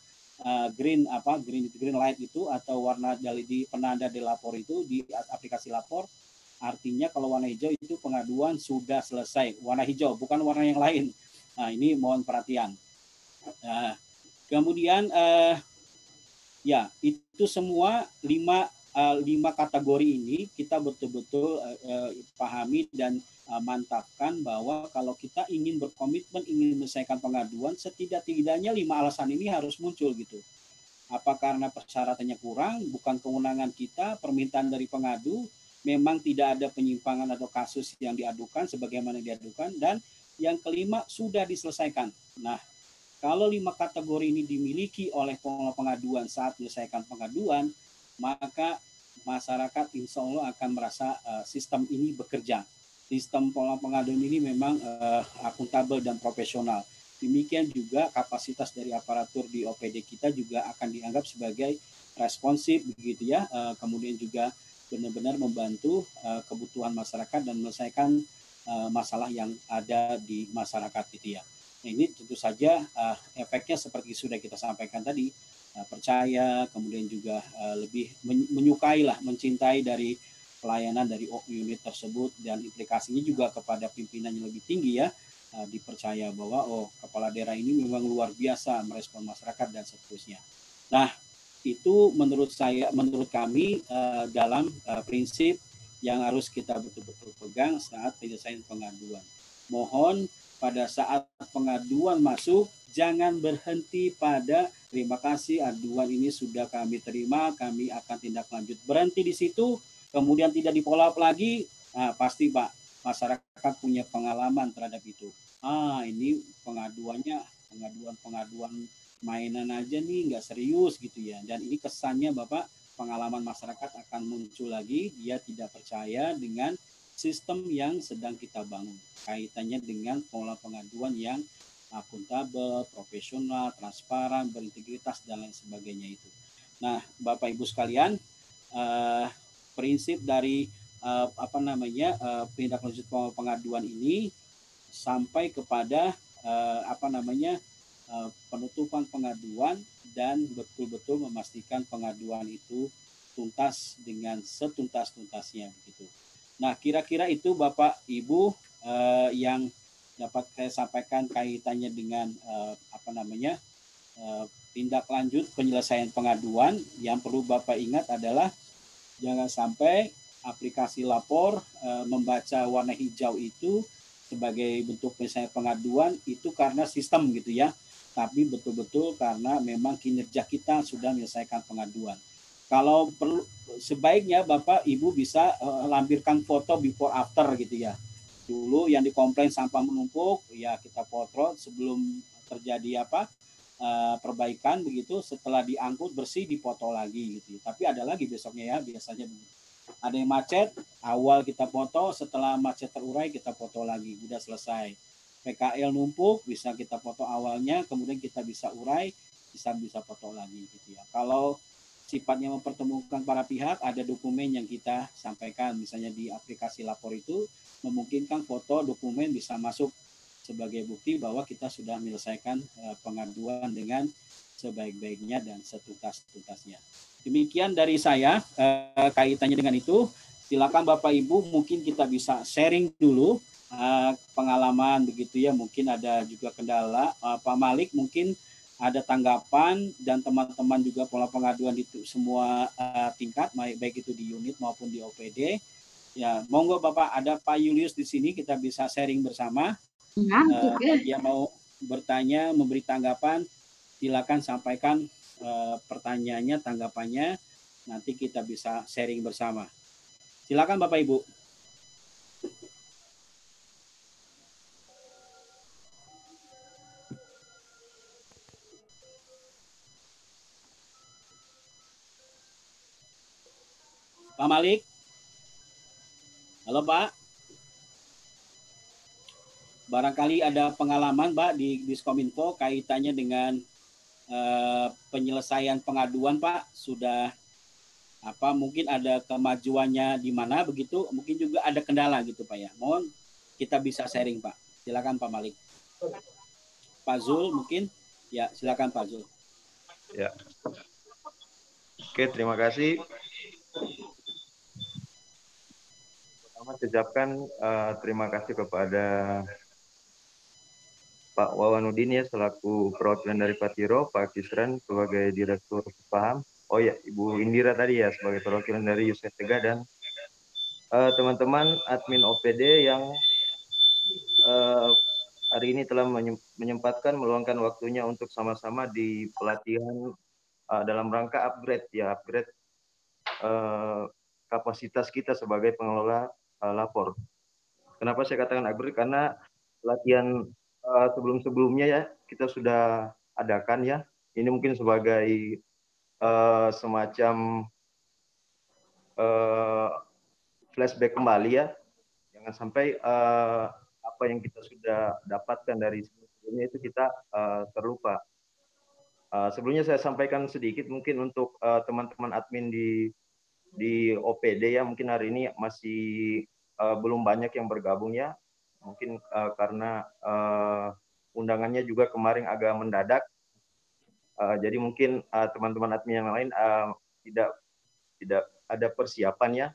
green light itu, atau warna di penanda di lapor itu di aplikasi lapor. Artinya kalau warna hijau itu pengaduan sudah selesai. Warna hijau, bukan warna yang lain. Nah, ini mohon perhatian. Kemudian ya, itu semua lima kategori ini kita betul-betul pahami dan mantapkan bahwa kalau kita ingin berkomitmen, ingin menyelesaikan pengaduan, setidak-tidaknya 5 alasan ini harus muncul gitu. Apa karena persyaratannya kurang, bukan kewenangan kita, permintaan dari pengadu, memang tidak ada penyimpangan atau kasus yang diadukan sebagaimana diadukan, dan yang kelima sudah diselesaikan. Nah, kalau 5 kategori ini dimiliki oleh pengaduan saat menyelesaikan pengaduan, maka masyarakat insya Allah akan merasa sistem ini bekerja. Sistem pengaduan ini memang akuntabel dan profesional. Demikian juga kapasitas dari aparatur di OPD kita juga akan dianggap sebagai responsif begitu ya. Kemudian juga benar-benar membantu kebutuhan masyarakat dan menyelesaikan masalah yang ada di masyarakat gitu ya. Nah, ini tentu saja efeknya seperti sudah kita sampaikan tadi, percaya, kemudian juga lebih menyukai lah, mencintai dari pelayanan dari unit tersebut, dan implikasinya juga kepada pimpinan yang lebih tinggi ya, dipercaya bahwa kepala daerah ini memang luar biasa merespon masyarakat dan seterusnya. Nah, itu menurut kami dalam prinsip yang harus kita betul-betul pegang saat penyelesaian pengaduan. Mohon pada saat pengaduan masuk, jangan berhenti pada terima kasih aduan ini sudah kami terima, kami akan tindak lanjut. Berhenti di situ, kemudian tidak di-follow up lagi, pasti Pak, masyarakat punya pengalaman terhadap itu. Ini pengaduan mainan aja nih, nggak serius gitu ya. Dan ini kesannya Bapak, pengalaman masyarakat akan muncul lagi, dia tidak percaya dengan sistem yang sedang kita bangun, kaitannya dengan pola pengaduan yang akuntabel, profesional, transparan, berintegritas, dan lain sebagainya itu. Nah, Bapak Ibu sekalian, prinsip dari tindak lanjut pengaduan ini sampai kepada penutupan pengaduan dan betul-betul memastikan pengaduan itu tuntas dengan setuntas-tuntasnya begitu. Nah, kira-kira itu Bapak Ibu yang dapat saya sampaikan kaitannya dengan tindak lanjut penyelesaian pengaduan. Yang perlu Bapak ingat adalah jangan sampai aplikasi lapor membaca warna hijau itu sebagai bentuk penyelesaian pengaduan itu karena sistem gitu ya, tapi betul-betul karena memang kinerja kita sudah menyelesaikan pengaduan. Kalau perlu, sebaiknya Bapak Ibu bisa lampirkan foto before after gitu ya. Dulu yang dikomplain sampah menumpuk, ya kita potret sebelum terjadi perbaikan begitu, setelah diangkut bersih dipoto lagi gitu. Tapi ada lagi besoknya ya, biasanya begitu. Ada yang macet, awal kita foto, setelah macet terurai kita foto lagi, udah selesai. PKL numpuk, bisa kita foto awalnya, kemudian kita bisa urai, bisa foto lagi gitu ya. Kalau sifatnya mempertemukan para pihak, ada dokumen yang kita sampaikan, misalnya di aplikasi lapor itu memungkinkan foto dokumen bisa masuk sebagai bukti bahwa kita sudah menyelesaikan pengaduan dengan sebaik-baiknya dan setuntas-tuntasnya. Demikian dari saya kaitannya dengan itu. Silakan Bapak Ibu, mungkin kita bisa sharing dulu pengalaman begitu ya, mungkin ada juga kendala. Pak Malik mungkin ada tanggapan, dan teman-teman juga pola pengaduan itu semua tingkat, baik itu di unit maupun di OPD. Ya, monggo Bapak, ada Pak Julius di sini, kita bisa sharing bersama. Dia mau bertanya, memberi tanggapan, silakan sampaikan pertanyaannya, tanggapannya, nanti kita bisa sharing bersama. Silakan Bapak Ibu. Pak Malik. Halo Pak. Barangkali ada pengalaman Pak di Diskominfo kaitannya dengan penyelesaian pengaduan Pak, sudah mungkin ada kemajuannya di mana begitu, mungkin juga ada kendala gitu Pak ya. Mohon kita bisa sharing Pak. Silakan Pak Malik. Pak Zul mungkin, ya silakan Pak Zul. Ya. Oke, terima kasih. Pertama saya ucapkan terima kasih kepada Pak Wawanudin ya selaku perwakilan dari Patiro, Pak Kisran sebagai Direktur Paham, oh ya Ibu Indira tadi ya sebagai perwakilan dari Yusuf Tega, dan teman-teman admin OPD yang hari ini telah menyempatkan meluangkan waktunya untuk sama-sama di pelatihan dalam rangka upgrade kapasitas kita sebagai pengelola lapor. Kenapa saya katakan upgrade? Karena latihan sebelum-sebelumnya ya kita sudah adakan ya. Ini mungkin sebagai semacam flashback kembali ya. Jangan sampai apa yang kita sudah dapatkan dari sebelumnya itu kita terlupa. Sebelumnya saya sampaikan sedikit mungkin untuk teman-teman admin di OPD ya, mungkin hari ini masih belum banyak yang bergabung ya, mungkin karena undangannya juga kemarin agak mendadak, jadi mungkin teman-teman admin yang lain tidak ada persiapan ya,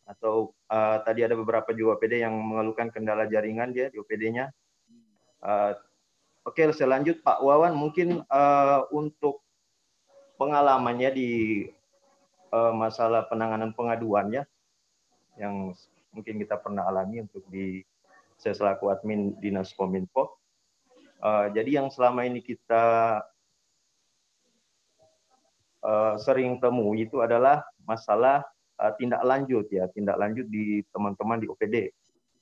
atau tadi ada beberapa juga OPD yang mengeluhkan kendala jaringan dia di OPD-nya. Oke, saya lanjut Pak Wawan, mungkin untuk pengalamannya di masalah penanganan pengaduan ya, yang mungkin kita pernah alami untuk saya selaku admin Dinas Kominfo. Jadi yang selama ini kita sering temui itu adalah masalah tindak lanjut di teman-teman di OPD.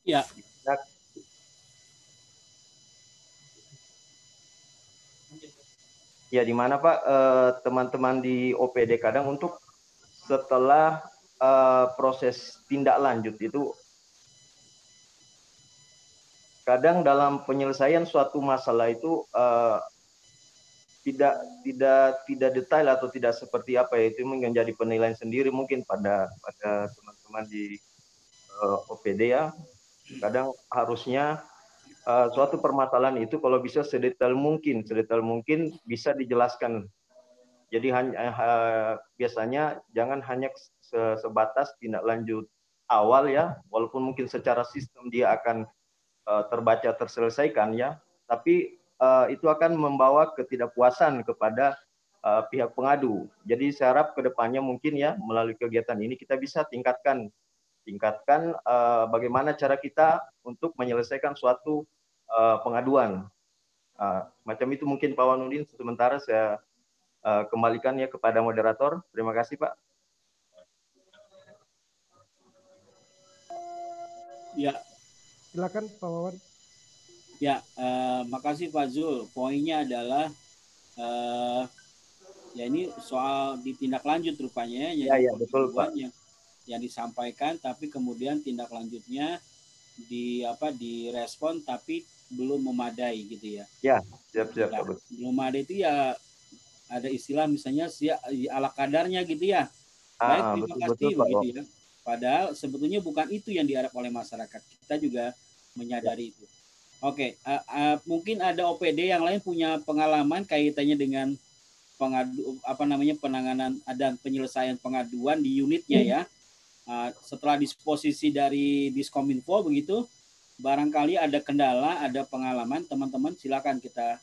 Ya. Ya, di mana Pak teman-teman di OPD kadang untuk setelah proses tindak lanjut itu kadang dalam penyelesaian suatu masalah itu tidak detail atau tidak seperti apa ya, itu menjadi penilaian sendiri mungkin pada teman-teman di OPD ya. Kadang harusnya suatu permasalahan itu kalau bisa sedetail mungkin bisa dijelaskan. Jadi biasanya jangan hanya sebatas tindak lanjut awal ya, walaupun mungkin secara sistem dia akan terbaca terselesaikan ya, tapi itu akan membawa ketidakpuasan kepada pihak pengadu. Jadi saya harap kedepannya mungkin ya melalui kegiatan ini kita bisa tingkatkan bagaimana cara kita untuk menyelesaikan suatu pengaduan. Macam itu mungkin Pak Wanudin. Sementara saya kembalikan ya kepada moderator. Terima kasih Pak. Ya. Silakan Pak Wawan. Ya, makasih Pak Zul. Poinnya adalah ya ini soal ditindaklanjut rupanya ya, betul Pak. yang disampaikan, tapi kemudian tindak lanjutnya direspon tapi belum memadai gitu ya. Ya, siap. Belum memadai itu ya ada istilah misalnya ala kadarnya gitu ya. Baik, terima kasih begitu ya. Padahal sebetulnya bukan itu yang diharap oleh masyarakat. Kita juga menyadari itu. Oke, mungkin ada OPD yang lain punya pengalaman kaitannya dengan penanganan dan penyelesaian pengaduan di unitnya ya. Setelah disposisi dari Diskominfo begitu, barangkali ada kendala, ada pengalaman, teman-teman silakan kita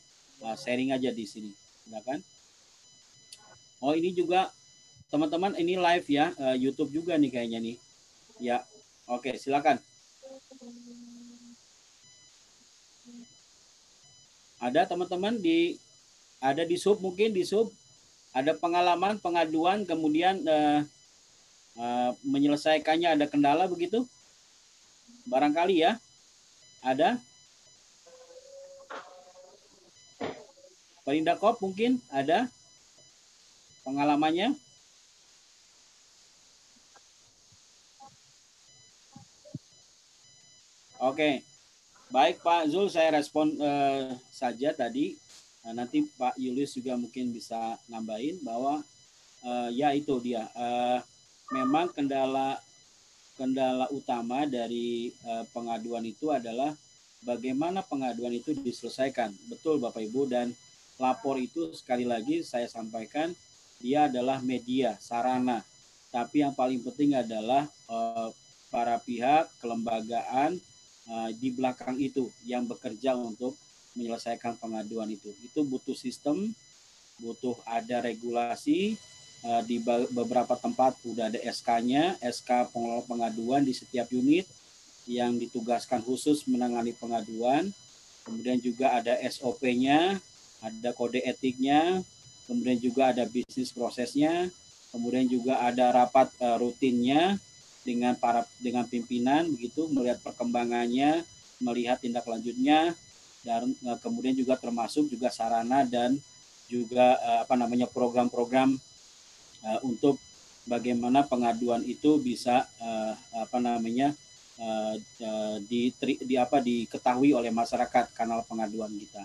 sharing aja di sini, silakan. Oh ini juga teman-teman ini live ya, YouTube juga nih kayaknya nih. Ya, oke silakan. Ada teman-teman ada di sub, mungkin di sub ada pengalaman pengaduan kemudian menyelesaikannya ada kendala begitu? Barangkali ya, ada? Perindakop mungkin ada pengalamannya? Oke, baik Pak Zul, saya respon saja tadi. Nanti Pak Julius juga mungkin bisa nambahin bahwa ya itu dia. Memang kendala utama dari pengaduan itu adalah bagaimana pengaduan itu diselesaikan. Betul Bapak Ibu, dan lapor itu sekali lagi saya sampaikan dia adalah media, sarana. Tapi yang paling penting adalah para pihak, kelembagaan di belakang itu yang bekerja untuk menyelesaikan pengaduan itu. Itu butuh sistem, butuh ada regulasi. Di beberapa tempat udah ada SK-nya, SK pengelola pengaduan di setiap unit yang ditugaskan khusus menangani pengaduan. Kemudian juga ada SOP-nya, ada kode etiknya, kemudian juga ada bisnis prosesnya, kemudian juga ada rapat rutinnya dengan pimpinan begitu, melihat perkembangannya, melihat tindak lanjutnya, dan kemudian juga termasuk juga sarana dan juga program-program untuk bagaimana pengaduan itu bisa diketahui oleh masyarakat kanal pengaduan kita.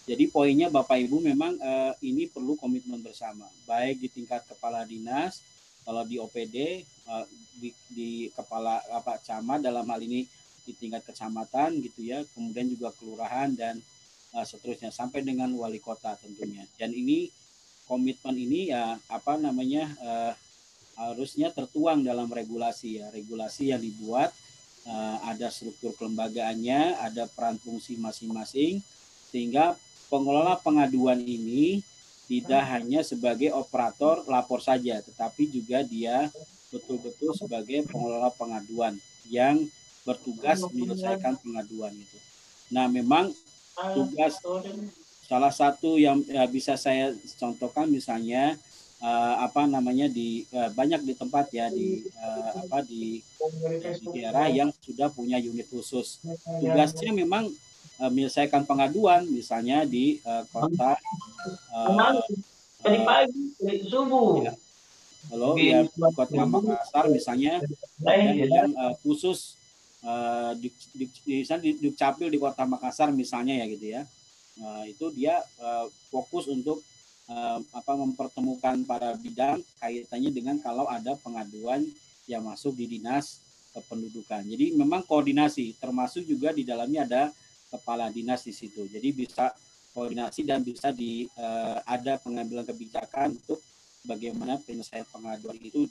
Jadi poinnya Bapak Ibu memang ini perlu komitmen bersama, baik di tingkat kepala dinas, kalau di OPD di kepala camat dalam hal ini di tingkat kecamatan gitu ya, kemudian juga kelurahan dan seterusnya sampai dengan wali kota tentunya. Dan ini komitmen ini ya harusnya tertuang dalam regulasi ya, regulasi yang dibuat ada struktur kelembagaannya, ada peran fungsi masing-masing sehingga pengelola pengaduan ini tidak hanya sebagai operator lapor saja, tetapi juga dia betul-betul sebagai pengelola pengaduan yang bertugas menyelesaikan pengaduan itu. Nah, memang tugas salah satu yang bisa saya contohkan misalnya banyak di tempat ya di daerah yang sudah punya unit khusus. Tugasnya memang menyelesaikan pengaduan misalnya di kota ya, ya kota Makassar misalnya yang khusus di Dukcapil di kota Makassar misalnya ya gitu ya. Itu dia fokus untuk mempertemukan para bidang kaitannya dengan kalau ada pengaduan yang masuk di dinas kependudukan. Jadi memang koordinasi, termasuk juga di dalamnya ada kepala dinas di situ. Jadi bisa koordinasi dan bisa ada pengambilan kebijakan untuk bagaimana penyelesaian pengaduan itu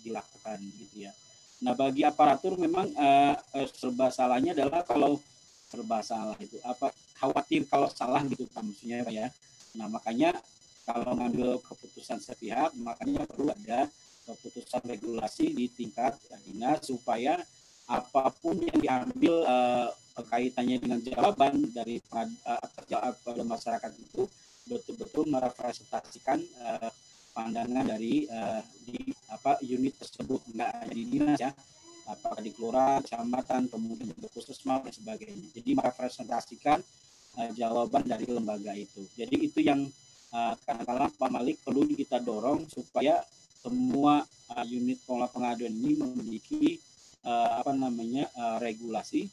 dilakukan gitu ya. Nah bagi aparatur memang serba salahnya adalah kalau serba salah itu khawatir kalau salah gitu kan maksudnya Pak ya. Nah makanya kalau ngambil keputusan sepihak makanya perlu ada keputusan regulasi di tingkat dinas supaya apapun yang diambil kaitannya dengan jawaban dari pada masyarakat itu betul-betul merepresentasikan pandangan dari unit tersebut, nggak hanya di dinas ya, apakah di kelurahan, kecamatan, kemudian juga puskesmas dan sebagainya. Jadi merepresentasikan jawaban dari lembaga itu. Jadi itu yang kadang-kadang Pak Malik perlu kita dorong supaya semua unit pengelola pengaduan ini memiliki regulasi.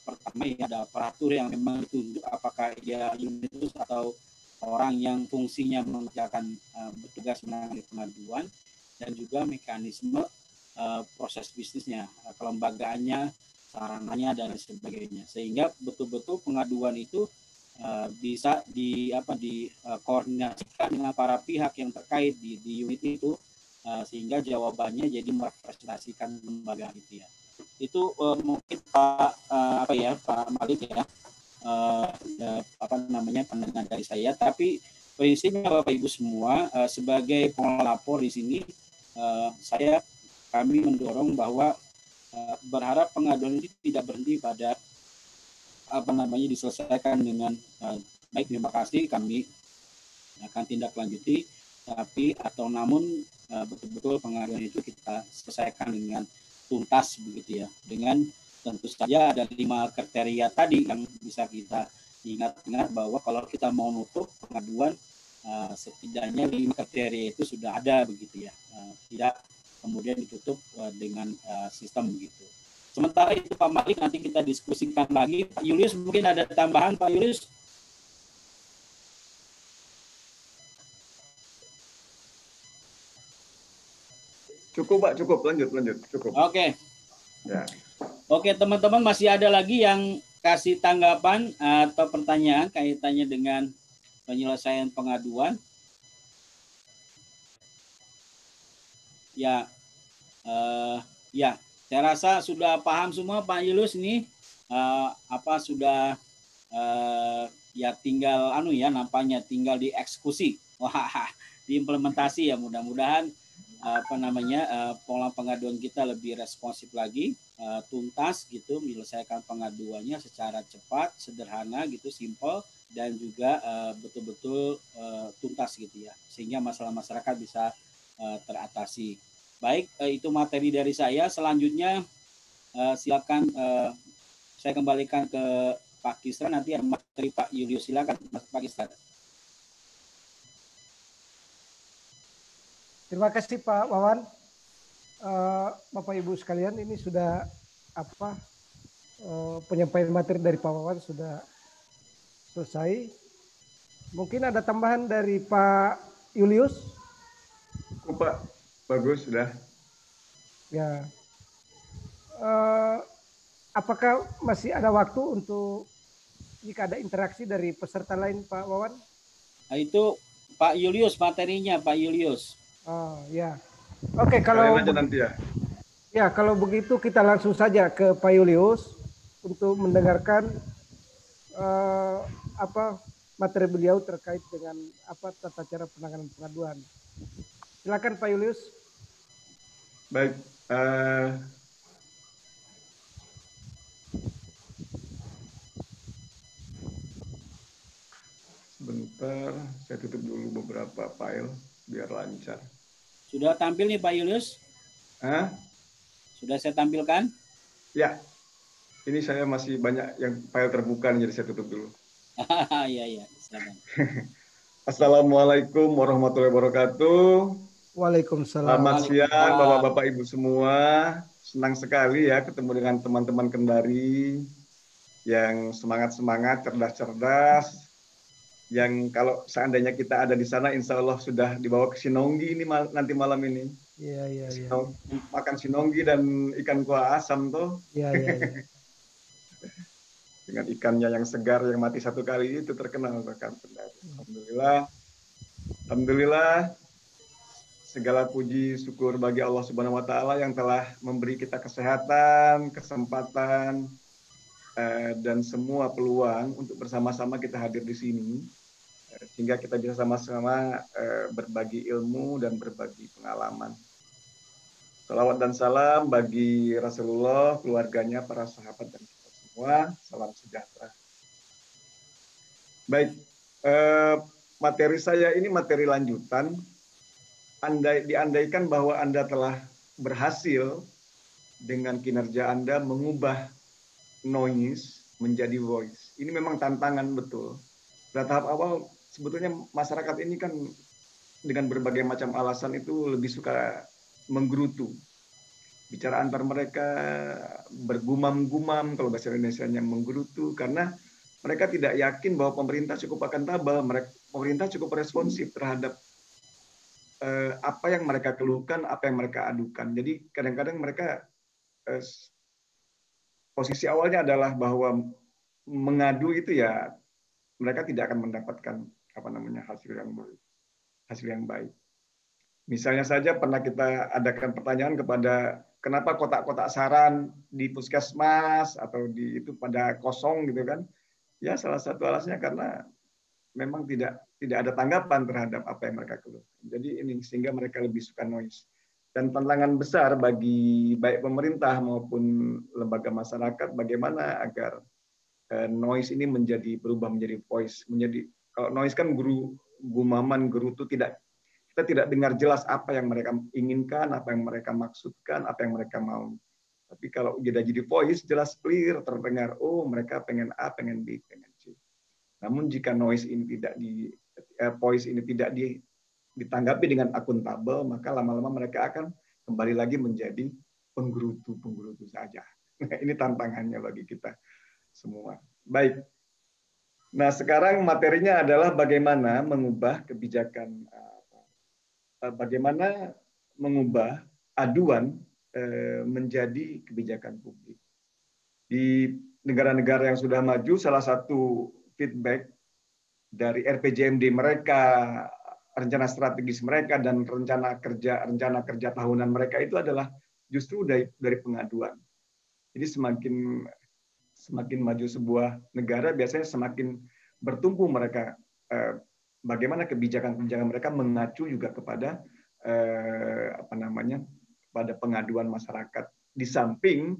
Pertama ya ada aparatur yang memang ditunjuk apakah dia unit atau orang yang fungsinya mengerjakan bertugas menangani pengaduan, dan juga mekanisme proses bisnisnya, kelembagaannya, sarananya dan sebagainya, sehingga betul-betul pengaduan itu bisa dikoordinasikan dengan para pihak yang terkait di unit itu sehingga jawabannya jadi merepresentasikan lembaga itu ya. Itu mungkin Pak Malik ya, apa namanya pandangan dari saya. Tapi prinsipnya Bapak Ibu semua sebagai pelapor di sini, kami mendorong bahwa berharap pengaduan ini tidak berhenti pada apa namanya diselesaikan dengan baik. Terima kasih, kami akan tindak lanjuti, tapi namun betul-betul pengaduan itu kita selesaikan dengan tuntas begitu ya, dengan tentu saja ada 5 kriteria tadi yang bisa kita ingat-ingat, bahwa kalau kita mau nutup pengaduan setidaknya 5 kriteria itu sudah ada begitu ya, tidak kemudian ditutup dengan sistem begitu. Sementara itu Pak Malik nanti kita diskusikan lagi. Pak Julius mungkin ada tambahan, Pak Julius? Cukup Pak, cukup, lanjut, cukup. Oke. Ya. Oke teman-teman, masih ada lagi yang kasih tanggapan atau pertanyaan kaitannya dengan penyelesaian pengaduan? Ya, ya, saya rasa sudah paham semua Pak Julius ini, sudah ya tinggal nampaknya tinggal dieksekusi, diimplementasi ya. Mudah-mudahan pola pengaduan kita lebih responsif lagi, tuntas gitu, menyelesaikan pengaduannya secara cepat, sederhana gitu, simple, dan juga betul-betul tuntas gitu ya, sehingga masalah masyarakat bisa teratasi. Baik, itu materi dari saya. Selanjutnya silakan saya kembalikan ke Pak Kisra, nanti ada materi Pak Julius. Silakan Pak Kisra. Terima kasih Pak Wawan. Bapak Ibu sekalian, ini sudah penyampaian materi dari Pak Wawan sudah selesai. Mungkin ada tambahan dari Pak Julius? Pak, bagus sudah. Ya. Apakah masih ada waktu untuk jika ada interaksi dari peserta lain Pak Wawan? Nah, itu Pak Julius materinya, Pak Julius. Oh ya, oke, kalau nanti ya. Ya, kalau begitu kita langsung saja ke Pak Julius untuk mendengarkan materi beliau terkait dengan tata cara penanganan pengaduan. Silakan Pak Julius. Baik. Sebentar, saya tutup dulu beberapa file biar lancar. Sudah tampil nih Pak Julius? Sudah saya tampilkan? Ya, ini saya masih banyak yang file terbuka, jadi saya tutup dulu. Iya, silakan. Assalamualaikum warahmatullahi wabarakatuh. Waalaikumsalam. Selamat siang Bapak-Bapak Ibu semua. Senang sekali ya ketemu dengan teman-teman Kendari yang semangat-semangat, cerdas-cerdas. Yang kalau seandainya kita ada di sana, insya Allah sudah dibawa ke Sinonggi ini nanti malam ini. Iya. Makan sinonggi dan ikan kuah asam tuh. Iya. Dengan ikannya yang segar, yang mati satu kali itu terkenal rekan Kendari. Alhamdulillah. Segala puji syukur bagi Allah Subhanahu Wa Taala yang telah memberi kita kesehatan, kesempatan, dan semua peluang untuk bersama-sama kita hadir di sini, sehingga kita bisa sama-sama berbagi ilmu dan berbagi pengalaman. Salawat dan salam bagi Rasulullah, keluarganya, para sahabat, dan kita semua. Salam sejahtera. Baik, materi saya ini materi lanjutan. Diandaikan bahwa Anda telah berhasil dengan kinerja Anda mengubah noise menjadi voice. Ini memang tantangan betul. Pada tahap awal sebetulnya masyarakat ini kan dengan berbagai macam alasan itu lebih suka menggerutu. Bicara antar mereka, bergumam-gumam, kalau bahasa Indonesianya menggerutu, karena mereka tidak yakin bahwa pemerintah cukup akuntabel, pemerintah cukup responsif terhadap apa yang mereka keluhkan, apa yang mereka adukan. Jadi kadang-kadang mereka posisi awalnya adalah bahwa mengadu itu ya mereka tidak akan mendapatkan hasil yang baik. Misalnya saja pernah kita adakan pertanyaan kepada kenapa kotak-kotak saran di puskesmas atau di itu pada kosong gitu kan? Ya salah satu alasannya karena memang tidak ada tanggapan terhadap apa yang mereka keluhkan. Jadi ini sehingga mereka lebih suka noise. Dan tantangan besar bagi baik pemerintah maupun lembaga masyarakat bagaimana agar noise ini berubah menjadi voice, kalau noise kan gumaman gerutu, kita tidak dengar jelas apa yang mereka inginkan, apa yang mereka maksudkan, apa yang mereka mau. Tapi kalau sudah jadi voice, jelas clear terdengar. Oh, mereka pengen A, pengen B, pengen C. Namun jika noise ini voice ini tidak ditanggapi dengan akuntabel, maka lama-lama mereka akan kembali lagi menjadi penggerutu saja. Nah, ini tantangannya bagi kita semua. Baik. Nah, sekarang materinya adalah bagaimana mengubah kebijakan, bagaimana mengubah aduan menjadi kebijakan publik. Di negara-negara yang sudah maju, salah satu feedback dari RPJMD mereka, rencana strategis mereka, dan rencana kerja tahunan mereka itu adalah justru dari pengaduan. Jadi semakin maju sebuah negara, biasanya semakin bertumpu mereka bagaimana kebijakan-kebijakan mereka mengacu juga kepada pada pengaduan masyarakat. Di samping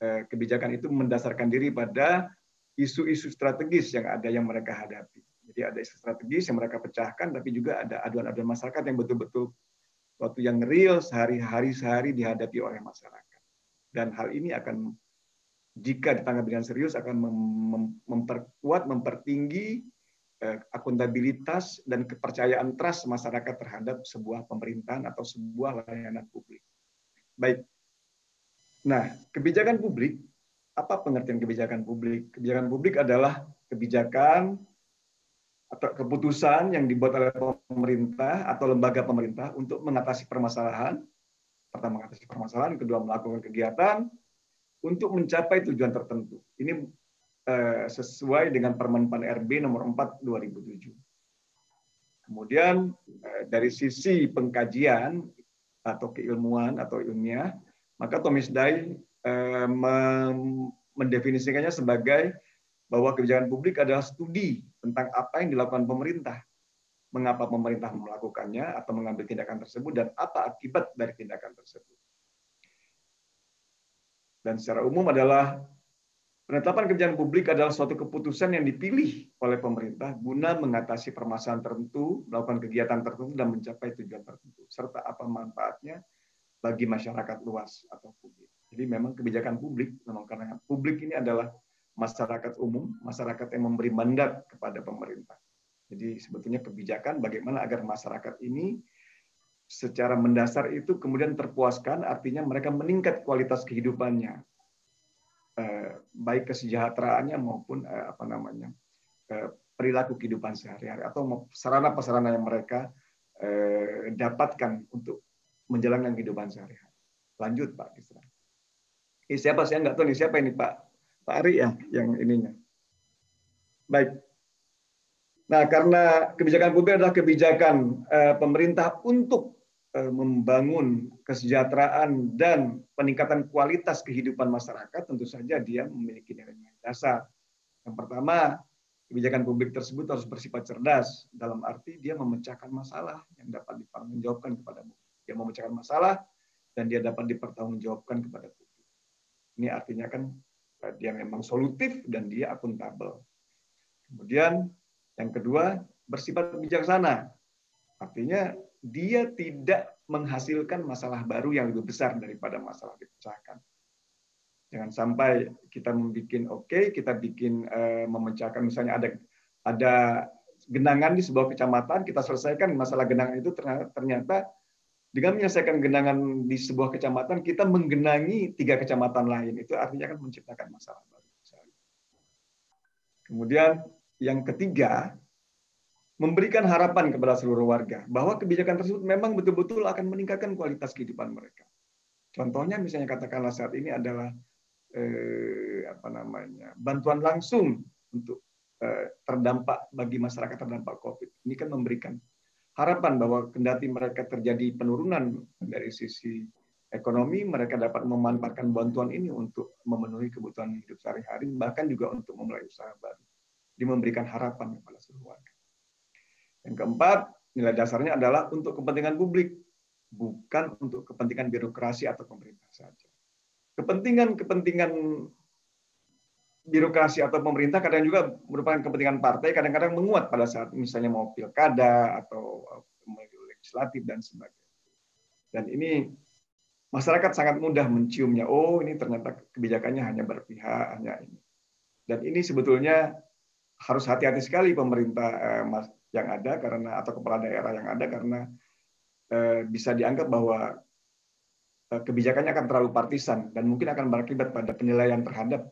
kebijakan itu mendasarkan diri pada isu-isu strategis yang ada yang mereka hadapi. Jadi ada isu strategis yang mereka pecahkan, tapi juga ada aduan-aduan masyarakat yang betul-betul suatu yang real sehari-hari dihadapi oleh masyarakat. Dan hal ini akan, jika ditanggapi dengan serius, akan memperkuat, mempertinggi akuntabilitas dan kepercayaan trust masyarakat terhadap sebuah pemerintahan atau sebuah layanan publik. Baik. Nah, kebijakan publik, apa pengertian kebijakan publik? Kebijakan publik adalah kebijakan atau keputusan yang dibuat oleh pemerintah atau lembaga pemerintah untuk mengatasi permasalahan. Pertama, mengatasi permasalahan, kedua, melakukan kegiatan untuk mencapai tujuan tertentu. Ini sesuai dengan Permen Pan RB nomor 4 2007. Kemudian dari sisi pengkajian atau keilmuan atau ilmiah, maka Thomas Dye mendefinisikannya sebagai bahwa kebijakan publik adalah studi tentang apa yang dilakukan pemerintah, mengapa pemerintah melakukannya atau mengambil tindakan tersebut, dan apa akibat dari tindakan tersebut. Dan secara umum adalah penetapan kebijakan publik adalah suatu keputusan yang dipilih oleh pemerintah guna mengatasi permasalahan tertentu, melakukan kegiatan tertentu, dan mencapai tujuan tertentu, serta apa manfaatnya bagi masyarakat luas atau publik. Jadi memang kebijakan publik, memang karena publik ini adalah masyarakat umum, masyarakat yang memberi mandat kepada pemerintah. Jadi sebetulnya kebijakan bagaimana agar masyarakat ini secara mendasar itu kemudian terpuaskan, artinya mereka meningkat kualitas kehidupannya, baik kesejahteraannya maupun perilaku kehidupan sehari-hari atau sarana-prasarana yang mereka dapatkan untuk menjalankan kehidupan sehari-hari. Lanjut Pak Kisra. Ini siapa? Saya nggak tahu nih siapa ini Pak Ari ya yang ininya. Baik. Nah, karena kebijakan publik adalah kebijakan pemerintah untuk membangun kesejahteraan dan peningkatan kualitas kehidupan masyarakat, tentu saja dia memiliki nilai-nilai dasar. Yang pertama, kebijakan publik tersebut harus bersifat cerdas, dalam arti dia memecahkan masalah yang dapat dipertanggungjawabkan kepada publik. Dia memecahkan masalah dan dia dapat dipertanggungjawabkan kepada publik. Ini artinya kan dia memang solutif dan dia akuntabel. Kemudian yang kedua, bersifat bijaksana. Artinya dia tidak menghasilkan masalah baru yang lebih besar daripada masalah dipecahkan. Jangan sampai kita kita bikin memecahkan, misalnya ada genangan di sebuah kecamatan, kita selesaikan masalah genangan itu, ternyata dengan menyelesaikan genangan di sebuah kecamatan, kita menggenangi 3 kecamatan lain. Itu artinya akan menciptakan masalah baru. Kemudian yang ketiga, memberikan harapan kepada seluruh warga bahwa kebijakan tersebut memang betul-betul akan meningkatkan kualitas kehidupan mereka. Contohnya misalnya katakanlah saat ini adalah bantuan langsung untuk terdampak bagi masyarakat terdampak COVID. Ini kan memberikan harapan bahwa kendati mereka terjadi penurunan dari sisi ekonomi, mereka dapat memanfaatkan bantuan ini untuk memenuhi kebutuhan hidup sehari-hari, bahkan juga untuk memulai usaha baru. Dia memberikan harapan kepada seluruh warga. Yang keempat, nilai dasarnya adalah untuk kepentingan publik, bukan untuk kepentingan birokrasi atau pemerintah saja. Kepentingan birokrasi atau pemerintah kadang juga merupakan kepentingan partai, kadang-kadang menguat pada saat misalnya mau pilkada atau pemilu legislatif dan sebagainya. Dan ini masyarakat sangat mudah menciumnya, oh ini ternyata kebijakannya hanya berpihak, hanya ini. Dan ini sebetulnya harus hati-hati sekali pemerintah yang ada karena atau kepala daerah yang ada karena bisa dianggap bahwa kebijakannya akan terlalu partisan dan mungkin akan berakibat pada penilaian terhadap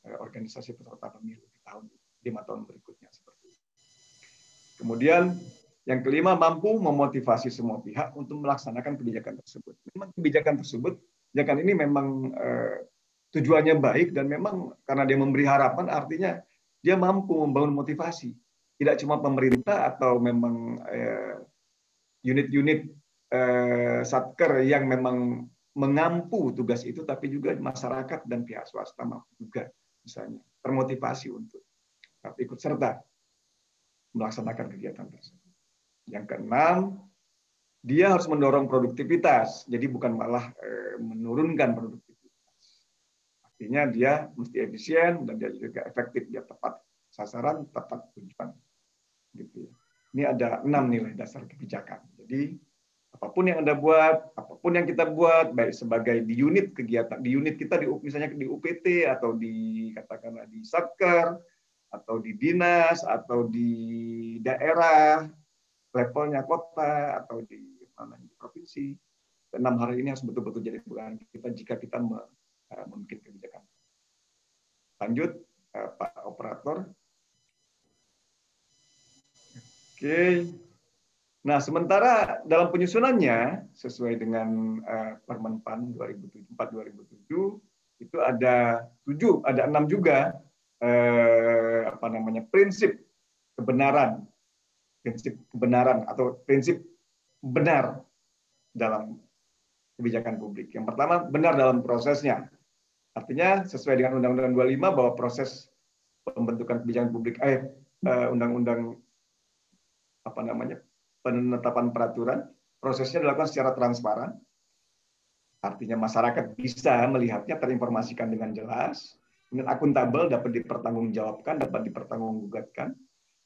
organisasi peserta pemilu di 5 tahun berikutnya seperti itu. Kemudian yang kelima, mampu memotivasi semua pihak untuk melaksanakan kebijakan tersebut. Memang kebijakan tersebut, kebijakan ini memang tujuannya baik dan memang karena dia memberi harapan, artinya dia mampu membangun motivasi. Tidak cuma pemerintah atau memang unit-unit satker yang memang mengampu tugas itu, tapi juga masyarakat dan pihak swasta juga misalnya termotivasi untuk ikut serta melaksanakan kegiatan tersebut. Yang keenam, dia harus mendorong produktivitas, jadi bukan malah menurunkan produktivitas. Artinya dia mesti efisien dan dia juga efektif, dia tepat sasaran, tepat tujuan. Gitu ya. Ini ada 6 nilai dasar kebijakan. Jadi apapun yang Anda buat, apapun yang kita buat, baik sebagai di unit kegiatan, di unit kita misalnya di UPT atau di katakanlah di satker atau di dinas atau di daerah levelnya kota atau di provinsi, 6 hal ini harus betul-betul jadi pegangan kita jika kita membuat kebijakan. Lanjut, Pak Operator. Oke. Nah, sementara dalam penyusunannya sesuai dengan Permen-PAN 2004-2007 itu ada 6 juga prinsip kebenaran atau prinsip benar dalam kebijakan publik. Yang pertama, benar dalam prosesnya. Artinya sesuai dengan Undang-Undang 25 bahwa proses pembentukan kebijakan publik undang-undang penetapan peraturan, prosesnya dilakukan secara transparan. Artinya masyarakat bisa melihatnya, terinformasikan dengan jelas, dengan akuntabel, dapat dipertanggungjawabkan, dapat dipertanggungjawabkan,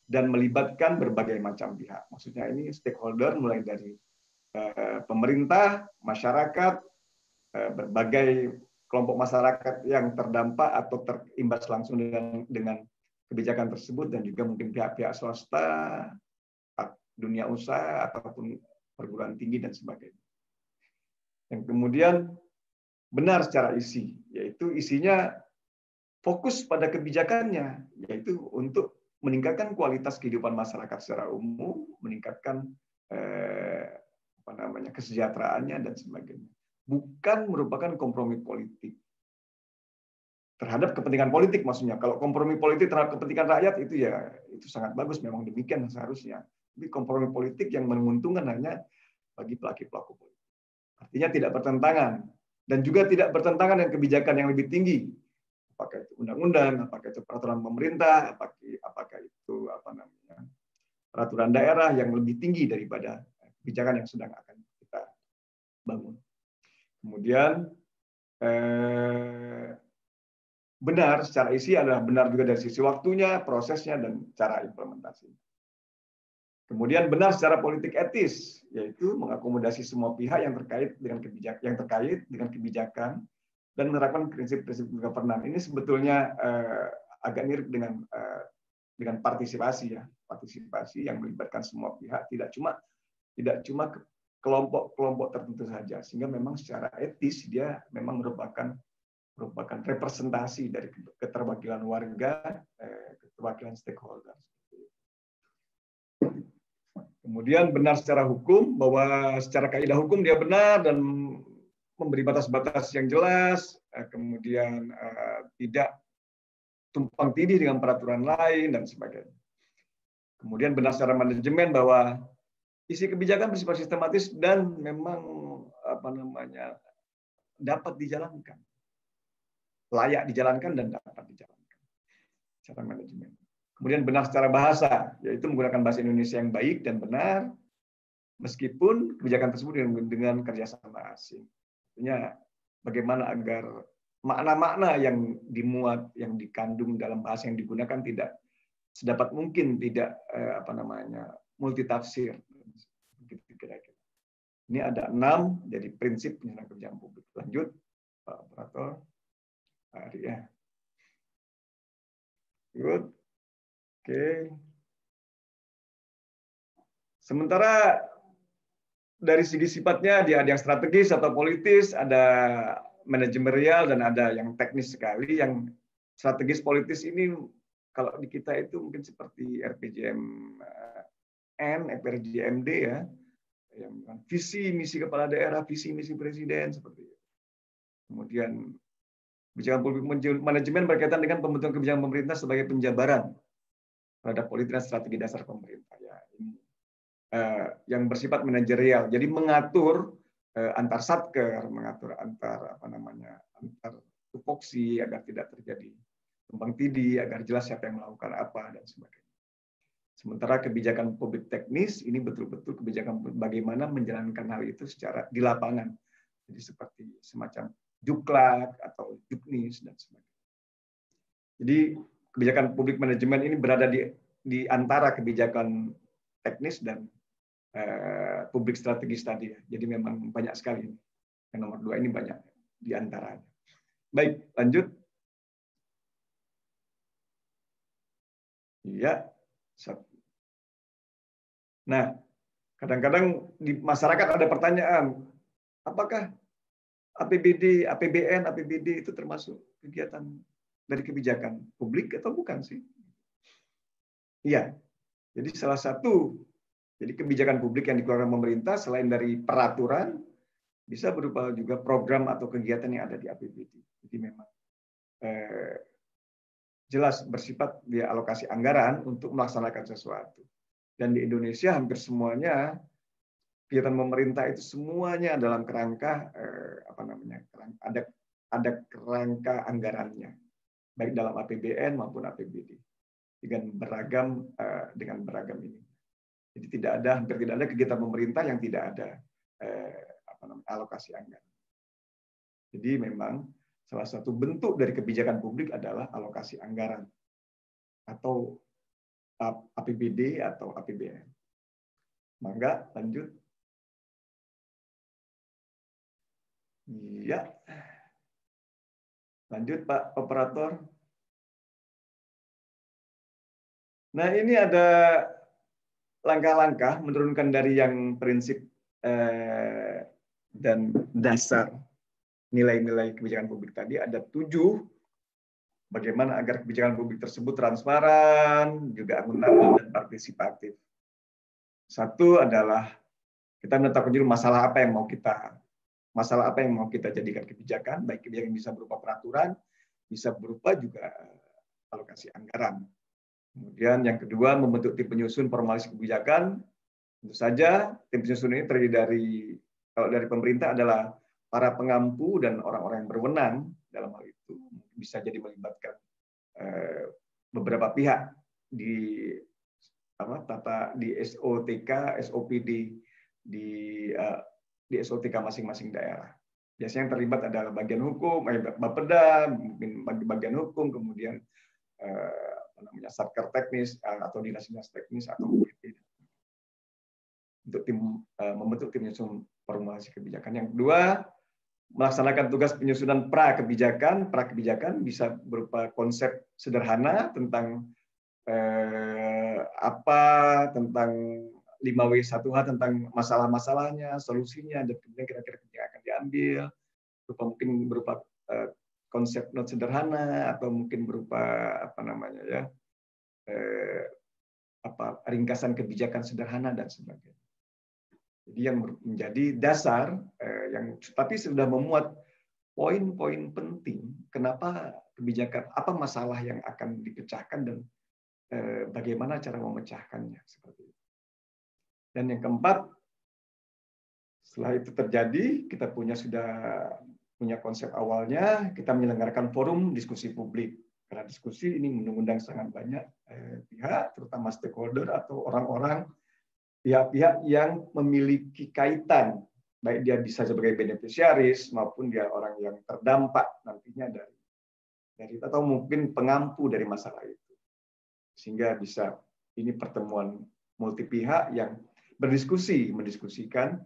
dan melibatkan berbagai macam pihak. Maksudnya ini stakeholder mulai dari pemerintah, masyarakat, berbagai kelompok masyarakat yang terdampak atau terimbas langsung dengan kebijakan tersebut, dan juga mungkin pihak-pihak swasta, dunia usaha ataupun perguruan tinggi dan sebagainya. Yang kemudian benar secara isi, yaitu isinya fokus pada kebijakannya, yaitu untuk meningkatkan kualitas kehidupan masyarakat secara umum, meningkatkan kesejahteraannya dan sebagainya. Bukan merupakan kompromi politik terhadap kepentingan politik, maksudnya. Kalau kompromi politik terhadap kepentingan rakyat itu sangat bagus, memang demikian seharusnya. Tapi kompromi politik yang menguntungkan hanya bagi pelaku-pelaku politik. Artinya tidak bertentangan dan juga tidak bertentangan dengan kebijakan yang lebih tinggi. Apakah itu undang-undang, apakah itu peraturan pemerintah, apakah itu peraturan daerah yang lebih tinggi daripada kebijakan yang sedang akan kita bangun. Kemudian benar secara isi adalah benar juga dari sisi waktunya, prosesnya, dan cara implementasinya. Kemudian benar secara politik etis, yaitu mengakomodasi semua pihak yang terkait dengan kebijakan dan menerapkan prinsip-prinsip governance. Ini sebetulnya agak mirip dengan partisipasi ya, partisipasi yang melibatkan semua pihak, tidak cuma kelompok-kelompok tertentu saja, sehingga memang secara etis dia memang merupakan representasi dari keterwakilan warga, keterwakilan stakeholder. Kemudian benar secara hukum, bahwa secara kaidah hukum dia benar dan memberi batas-batas yang jelas, kemudian tidak tumpang tindih dengan peraturan lain dan sebagainya. Kemudian benar secara manajemen bahwa isi kebijakan bersifat sistematis dan memang dapat dijalankan, layak dijalankan dan dapat dijalankan secara manajemen. Kemudian benar secara bahasa, yaitu menggunakan bahasa Indonesia yang baik dan benar, meskipun kebijakan tersebut dengan kerjasama asing. Artinya bagaimana agar makna-makna yang dimuat, yang dikandung dalam bahasa yang digunakan tidak sedapat mungkin tidak multitafsir. Kira-kira. Ini ada 6 jadi prinsip penyelenggaraan kebijakan publik. Lanjut, Pak Operator. Hari ya. Good. Oke. Sementara dari segi sifatnya dia ada yang strategis atau politis, ada manajerial dan ada yang teknis sekali. Yang strategis politis ini kalau di kita itu mungkin seperti RPJMN, RPJMD ya, yang visi misi kepala daerah, visi misi presiden seperti itu. Kemudian kebijakan publik manajemen berkaitan dengan pembentukan kebijakan pemerintah sebagai penjabaran terhadap politik dan strategi dasar pemerintah. Ya, ini yang bersifat manajerial. Jadi mengatur antar satker, mengatur antar antar tupoksi agar tidak terjadi tumpang tindih, agar jelas siapa yang melakukan apa dan sebagainya. Sementara kebijakan publik teknis ini betul-betul kebijakan bagaimana menjalankan hal itu secara di lapangan. Jadi seperti semacam juklak atau juknis dan sebagainya. Jadi kebijakan publik manajemen ini berada di antara kebijakan teknis dan publik strategis tadi. Jadi memang banyak sekali. Yang nomor 2 ini banyak di antaranya. Baik, lanjut. Iya. Nah, kadang-kadang di masyarakat ada pertanyaan, apakah APBD, APBN, APBD itu termasuk kegiatan dari kebijakan publik atau bukan sih? Iya. Jadi salah satu jadi kebijakan publik yang dikeluarkan pemerintah selain dari peraturan bisa berupa juga program atau kegiatan yang ada di APBD. Jadi memang jelas bersifat dia alokasi anggaran untuk melaksanakan sesuatu. Dan di Indonesia hampir semuanya kegiatan pemerintah itu semuanya dalam kerangka ada kerangka anggarannya, baik dalam APBN maupun APBD dengan beragam ini. Jadi hampir tidak ada kegiatan pemerintah yang tidak ada alokasi anggaran. Jadi memang salah satu bentuk dari kebijakan publik adalah alokasi anggaran atau APBD atau APBN. Mangga, lanjut. Iya. Lanjut, Pak Operator. Nah, ini ada langkah-langkah menurunkan dari yang prinsip dan dasar nilai-nilai kebijakan publik tadi. Ada 7. Bagaimana agar kebijakan publik tersebut transparan, juga akuntabel dan partisipatif. 1 adalah kita menetapkan dulu masalah apa yang mau kita jadikan kebijakan, baik kebijakan bisa berupa peraturan, bisa berupa juga alokasi anggaran. Kemudian yang kedua, membentuk tim penyusun formulasi kebijakan. Tentu saja tim penyusun ini terdiri kalau dari pemerintah adalah para pengampu dan orang-orang yang berwenang dalam hal itu. Bisa jadi melibatkan beberapa pihak di SOTK, SOPD di SOTK masing-masing daerah. Biasanya yang terlibat adalah bagian hukum, Bapeda, mungkin bagian hukum, kemudian satker teknis atau dinas-dinas teknis atau untuk membentuk tim penyusun formulasi kebijakan. Yang kedua, melaksanakan tugas penyusunan pra-kebijakan. Pra-kebijakan bisa berupa konsep sederhana tentang tentang 5W1H, tentang masalah-masalahnya, solusinya, dan kemudian kira-kira yang akan diambil. Mungkin berupa konsep not sederhana atau mungkin berupa ringkasan kebijakan sederhana dan sebagainya. Jadi yang menjadi dasar tapi sudah memuat poin-poin penting kenapa kebijakan, apa masalah yang akan dipecahkan dan bagaimana cara memecahkannya seperti itu. Dan yang keempat, Setelah itu terjadi, kita sudah punya konsep awalnya, kita menyelenggarakan forum diskusi publik. Karena diskusi ini mengundang sangat banyak pihak, terutama stakeholder atau orang-orang, pihak-pihak yang memiliki kaitan, baik dia bisa sebagai beneficiaris maupun dia orang yang terdampak nantinya dari atau mungkin pengampu dari masalah itu. Sehingga bisa ini pertemuan multi pihak yang mendiskusikan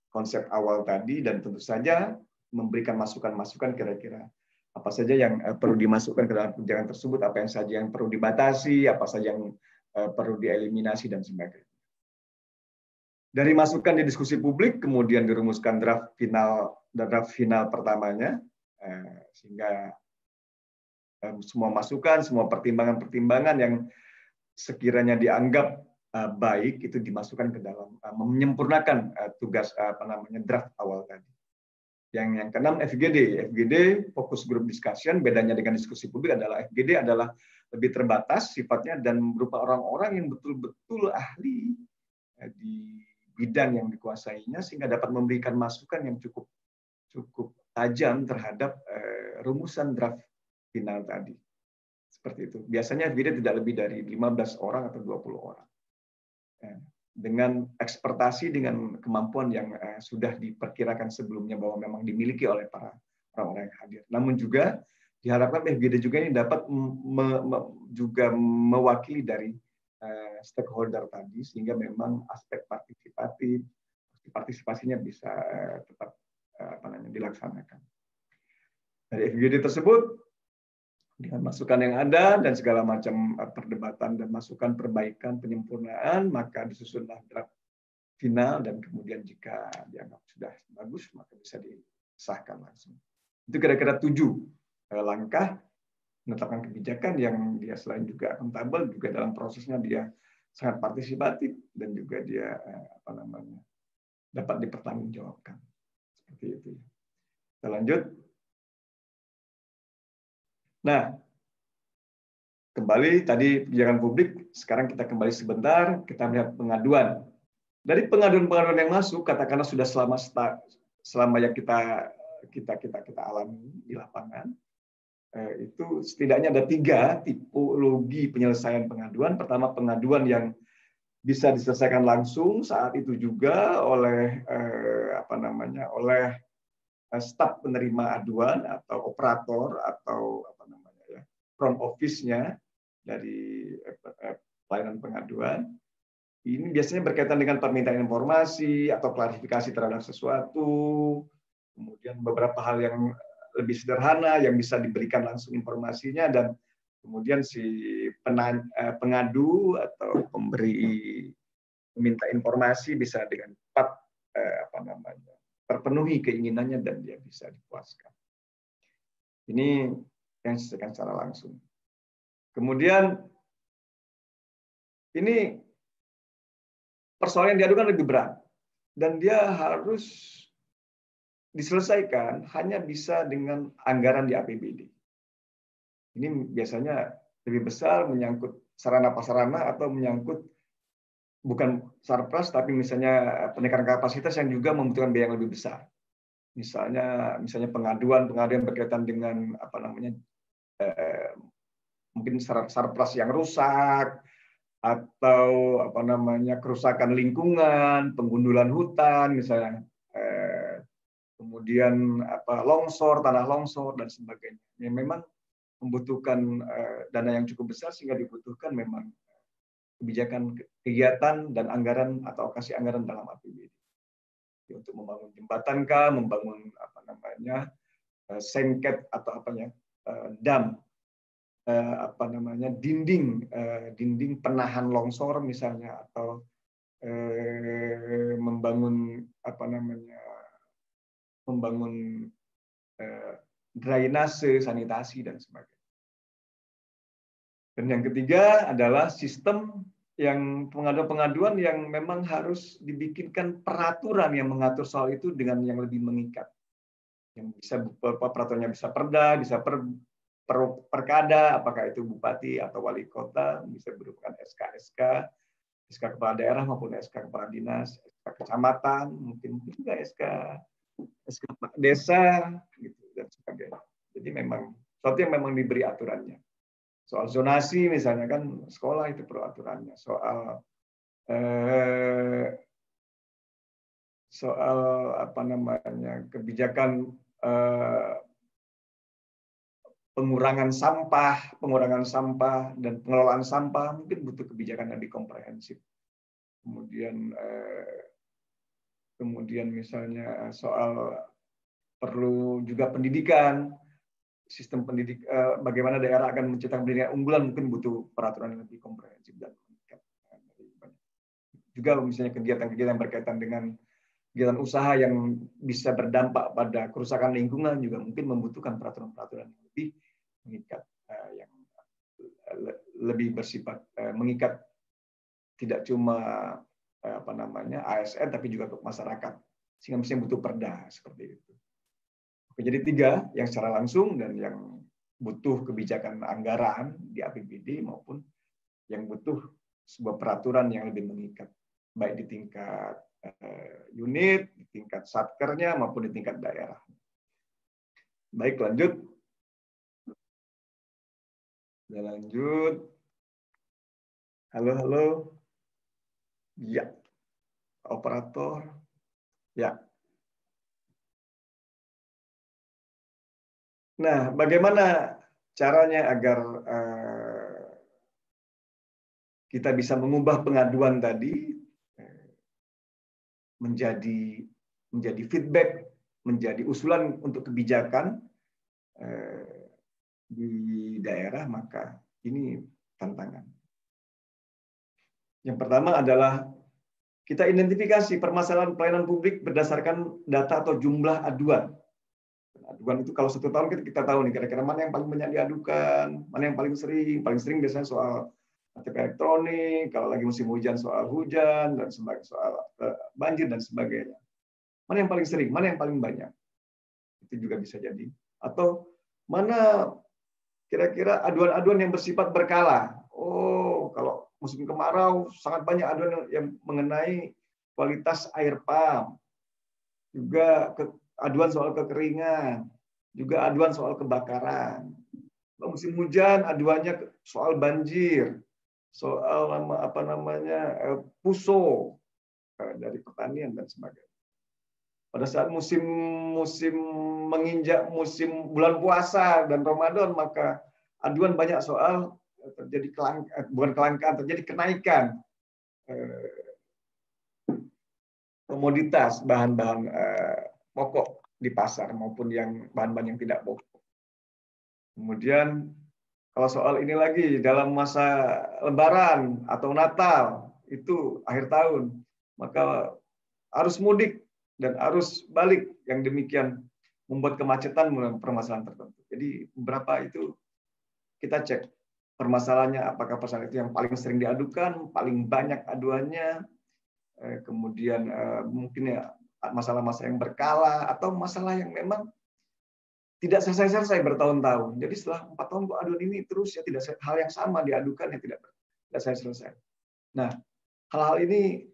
konsep awal tadi, dan tentu saja memberikan masukan-masukan kira-kira apa saja yang perlu dimasukkan ke dalam kebijakan tersebut, apa yang saja yang perlu dibatasi, apa saja yang perlu dieliminasi, dan sebagainya. Dari masukan di diskusi publik, kemudian dirumuskan draft final pertamanya, sehingga semua masukan, semua pertimbangan-pertimbangan yang sekiranya dianggap baik itu dimasukkan ke dalam menyempurnakan tugas draft awal tadi. Yang keenam FGD Focus Group Discussion. Bedanya dengan diskusi publik adalah FGD adalah lebih terbatas sifatnya dan berupa orang-orang yang betul-betul ahli di bidang yang dikuasainya, sehingga dapat memberikan masukan yang cukup tajam terhadap rumusan draft final tadi. Seperti itu. Biasanya FGD tidak lebih dari 15 orang atau 20 orang. Dengan ekspertasi, dengan kemampuan yang sudah diperkirakan sebelumnya bahwa memang dimiliki oleh para orang-orang yang hadir. Namun juga diharapkan FGD juga ini dapat juga mewakili dari stakeholder tadi, sehingga memang aspek partisipasinya bisa tetap dilaksanakan. Dari FGD tersebut, dengan masukan yang ada dan segala macam perdebatan dan masukan perbaikan penyempurnaan, maka disusunlah draft final, dan kemudian jika dianggap sudah bagus maka bisa disahkan langsung. Itu kira-kira 7 langkah menetapkan kebijakan yang dia selain juga akuntabel, juga dalam prosesnya dia sangat partisipatif dan juga dia dapat dipertanggungjawabkan. Seperti itu. Kita lanjut. Nah, kembali tadi kebijakan publik, sekarang kita kembali sebentar, kita melihat pengaduan. Dari pengaduan-pengaduan yang masuk, katakanlah sudah selama yang kita alami di lapangan, itu setidaknya ada 3 tipologi penyelesaian pengaduan. Pertama, pengaduan yang bisa diselesaikan langsung saat itu juga oleh oleh staf penerima aduan atau operator atau front office-nya dari pelayanan pengaduan. Ini biasanya berkaitan dengan permintaan informasi atau klarifikasi terhadap sesuatu, kemudian beberapa hal yang lebih sederhana yang bisa diberikan langsung informasinya, dan kemudian si pengadu atau peminta informasi bisa dengan cepat terpenuhi keinginannya dan dia bisa dipuaskan. Ini yang diselesaikan secara langsung. Kemudian ini persoalan yang diadukan lebih berat dan dia harus diselesaikan hanya bisa dengan anggaran di APBD. Ini biasanya lebih besar, menyangkut sarana-prasarana atau menyangkut bukan sarpras tapi misalnya peningkatan kapasitas yang juga membutuhkan biaya yang lebih besar. Misalnya pengaduan berkaitan dengan mungkin sarpras yang rusak atau kerusakan lingkungan, penggundulan hutan misalnya, kemudian longsor, tanah longsor dan sebagainya. Yang memang membutuhkan dana yang cukup besar sehingga dibutuhkan memang kebijakan kegiatan dan anggaran atau alokasi anggaran dalam APBD. Untuk membangun jembatan membangun sengket atau dam, dinding penahan longsor misalnya, atau membangun drainase, sanitasi dan sebagainya. Dan yang ketiga adalah sistem yang pengaduan-pengaduan yang memang harus dibikinkan peraturan yang mengatur soal itu dengan yang lebih mengikat. Yang bisa peraturannya bisa perda, bisa perkada, apakah itu bupati atau wali kota, bisa berupa SK-SK, SK kepala daerah maupun SK kepala dinas, SK kecamatan, mungkin juga SK desa, gitu dan sebagainya. Jadi memang sesuatu yang memang diberi aturannya. Soal zonasi misalnya kan sekolah itu perlu aturannya. Soal apa namanya kebijakan pengurangan sampah dan pengelolaan sampah mungkin butuh kebijakan yang lebih komprehensif. Kemudian misalnya soal perlu juga pendidikan, sistem pendidik, bagaimana daerah akan menciptakan pendidikan unggulan mungkin butuh peraturan yang lebih komprehensif dan mengikat. Juga misalnya kegiatan-kegiatan berkaitan dengan kegiatan usaha yang bisa berdampak pada kerusakan lingkungan juga mungkin membutuhkan peraturan-peraturan yang lebih mengikat, yang lebih bersifat mengikat tidak cuma ASN tapi juga ke masyarakat, sehingga misalnya butuh perda seperti itu. Oke, jadi 3 yang secara langsung dan yang butuh kebijakan anggaran di APBD maupun yang butuh sebuah peraturan yang lebih mengikat, baik di tingkat unit, di tingkat satkernya maupun di tingkat daerah. Baik, lanjut. Kita lanjut. Halo. Ya. Operator. Ya. Nah, bagaimana caranya agar kita bisa mengubah pengaduan tadi menjadi feedback, menjadi usulan untuk kebijakan di daerah, maka ini tantangan. Yang pertama adalah kita identifikasi permasalahan pelayanan publik berdasarkan data atau jumlah aduan. Aduan itu kalau 1 tahun kita tahu nih kira-kira mana yang paling banyak diadukan, mana yang paling sering biasanya soal KTP elektronik, kalau lagi musim hujan soal hujan dan sebagainya, soal banjir dan sebagainya. Mana yang paling sering, mana yang paling banyak. Itu juga bisa jadi. Atau mana kira-kira aduan-aduan yang bersifat berkala. Oh, kalau musim kemarau sangat banyak aduan yang mengenai kualitas air pump. Juga aduan soal kekeringan, juga aduan soal kebakaran. Musim hujan aduannya soal banjir, soal puso dari pertanian dan sebagainya. Pada saat musim menginjak musim bulan puasa dan Ramadan, maka aduan banyak soal terjadi terjadi kenaikan komoditas bahan-bahan pokok di pasar maupun yang bahan-bahan yang tidak pokok. Kemudian kalau soal ini lagi dalam masa Lebaran atau Natal itu akhir tahun, maka arus mudik dan arus balik yang demikian membuat kemacetan permasalahan tertentu. Jadi beberapa itu kita cek permasalahannya, apakah permasalahan itu yang paling sering diadukan, paling banyak aduannya, kemudian mungkin ya masalah-masalah yang berkala atau masalah yang memang tidak selesai bertahun-tahun. Jadi setelah 4 tahun kok aduan ini terus ya tidak hal yang sama diadukan yang tidak selesai. Nah, hal-hal ini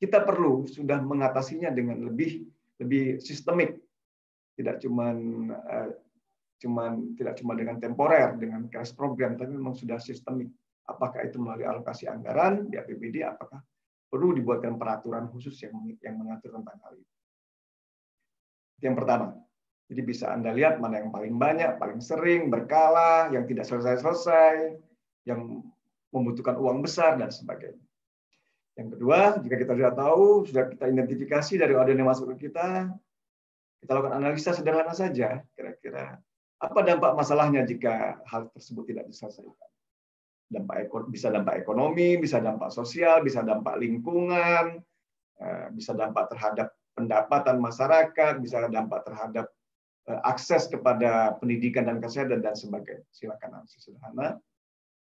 kita perlu sudah mengatasinya dengan lebih sistemik. Tidak cuma dengan temporer dengan cash program, tapi memang sudah sistemik. Apakah itu melalui alokasi anggaran di APBD, apakah perlu dibuatkan peraturan khusus yang mengatur tentang hal itu. Yang pertama. Jadi bisa Anda lihat mana yang paling banyak, paling sering, berkala, yang tidak selesai-selesai, yang membutuhkan uang besar, dan sebagainya. Yang kedua, jika kita sudah tahu, sudah kita identifikasi dari aduan yang masuk ke kita lakukan analisa sederhana saja, kira-kira apa dampak masalahnya jika hal tersebut tidak diselesaikan. Bisa dampak ekonomi, bisa dampak sosial, bisa dampak lingkungan, bisa dampak terhadap pendapatan masyarakat, bisa dampak terhadap akses kepada pendidikan dan kesehatan dan sebagainya. Silakan analisis sederhana.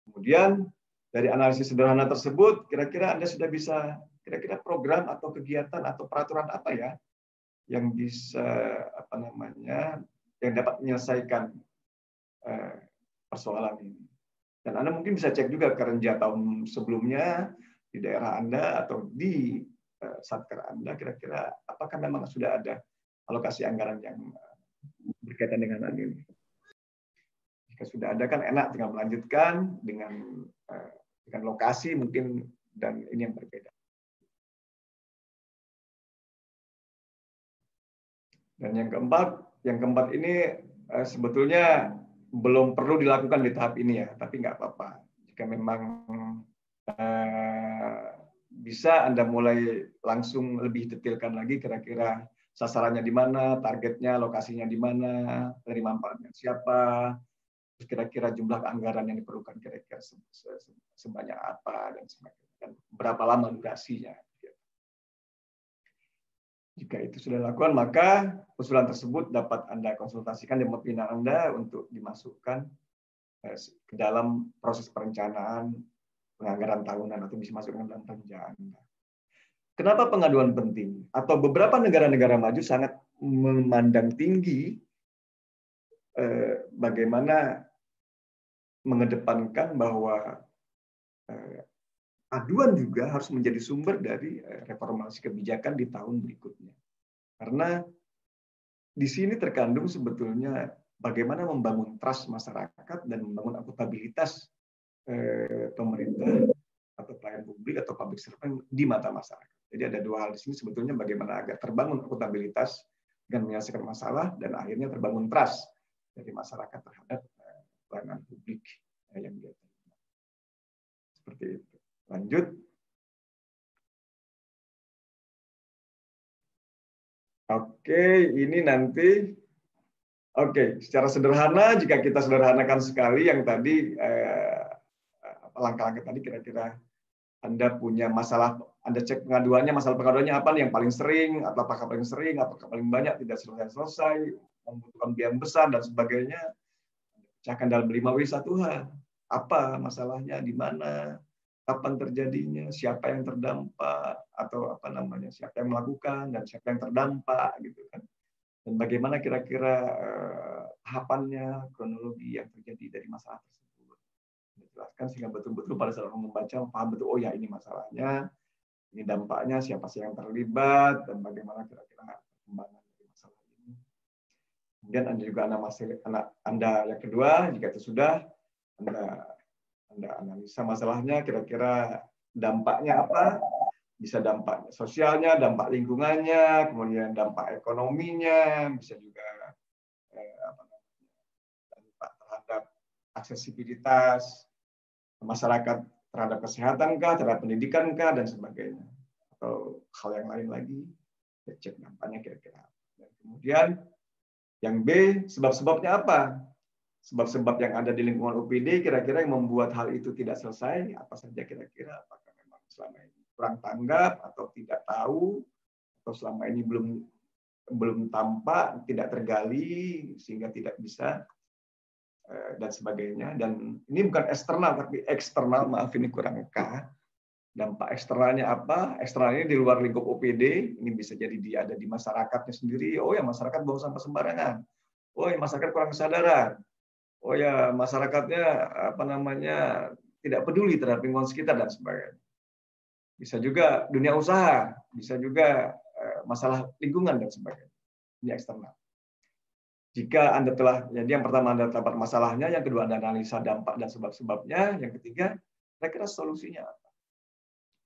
Kemudian dari analisis sederhana tersebut, kira-kira Anda sudah bisa kira-kira program atau kegiatan atau peraturan apa ya yang bisa yang dapat menyelesaikan persoalan ini. Dan Anda mungkin bisa cek juga kerja tahun sebelumnya, di daerah Anda atau di satker Anda, kira-kira apakah memang sudah ada alokasi anggaran yang berkaitan dengan hal ini? Jika sudah ada kan enak, tinggal melanjutkan dengan lokasi mungkin, dan ini yang berbeda. Dan yang keempat ini sebetulnya belum perlu dilakukan di tahap ini ya, tapi nggak apa-apa. Jika memang bisa Anda mulai langsung lebih detailkan lagi kira-kira sasarannya di mana, targetnya, lokasinya di mana, dari manfaatnya siapa, kira-kira jumlah anggaran yang diperlukan kira-kira sebanyak apa, dan sebagainya, dan berapa lama durasinya. Jika itu sudah dilakukan, maka usulan tersebut dapat Anda konsultasikan dengan pimpinan Anda untuk dimasukkan ke dalam proses perencanaan penganggaran tahunan atau bisa masukkan dalam perencanaan Anda. Kenapa pengaduan penting? Atau beberapa negara-negara maju sangat memandang tinggi bagaimana mengedepankan bahwa aduan juga harus menjadi sumber dari reformasi kebijakan di tahun berikutnya. Karena di sini terkandung sebetulnya bagaimana membangun trust masyarakat dan membangun akuntabilitas pemerintah atau pelayan publik atau public servant di mata masyarakat. Jadi ada dua hal di sini sebetulnya, bagaimana agar terbangun akuntabilitas dengan menyelesaikan masalah, dan akhirnya terbangun trust dari masyarakat terhadap pelayanan publik yang dia terima. Seperti itu. Lanjut. Oke, ini nanti. Oke, secara sederhana, jika kita sederhanakan sekali yang tadi, langkah-langkah tadi, kira-kira Anda punya masalah, Anda cek pengaduannya, masalah pengaduannya apa nih yang paling sering, atau apakah paling sering, apakah paling banyak, tidak selesai-selesai, membutuhkan biaya besar, dan sebagainya. Pecahkan dalam 5W1H. Apa masalahnya, di mana, kapan terjadinya, siapa yang terdampak, atau apa namanya, siapa yang melakukan, dan siapa yang terdampak, gitu kan. Dan bagaimana kira-kira tahapannya, kronologi yang terjadi dari masalah tersebut. Dijelaskan sehingga betul-betul pada saat membaca paham betul, oh ya ini masalahnya, ini dampaknya, siapa sih yang terlibat, dan bagaimana kira-kira perkembangan dari masalah ini. Kemudian Anda juga Anda yang kedua, jika itu sudah, Anda analisa masalahnya, kira-kira dampaknya apa, bisa dampak sosialnya, dampak lingkungannya, kemudian dampak ekonominya, bisa juga dampak terhadap aksesibilitas masyarakat terhadap kesehatan kah, terhadap pendidikan kah, dan sebagainya. Atau hal yang lain lagi, cek dampaknya kira-kira. Dan kemudian yang B, sebab-sebabnya apa? Sebab-sebab yang ada di lingkungan UPD kira-kira yang membuat hal itu tidak selesai, apa saja kira-kira? Apakah memang selama ini kurang tanggap, atau tidak tahu, atau selama ini belum tampak, tidak tergali, sehingga tidak bisa, dan sebagainya. Dan ini bukan eksternal, tapi eksternal, maaf ini kurang K. Dampak eksternalnya apa? Eksternalnya di luar lingkup OPD, ini bisa jadi dia ada di masyarakatnya sendiri. Oh ya, masyarakat buang sampah sembarangan. Oh ya, masyarakat kurang kesadaran. Oh ya, masyarakatnya apa namanya, tidak peduli terhadap lingkungan sekitar, dan sebagainya. Bisa juga dunia usaha, bisa juga masalah lingkungan, dan sebagainya. Ini eksternal. Jika Anda telah, jadi yang pertama Anda dapat masalahnya, yang kedua Anda analisa dampak dan sebab-sebabnya, yang ketiga, kira-kira solusinya apa?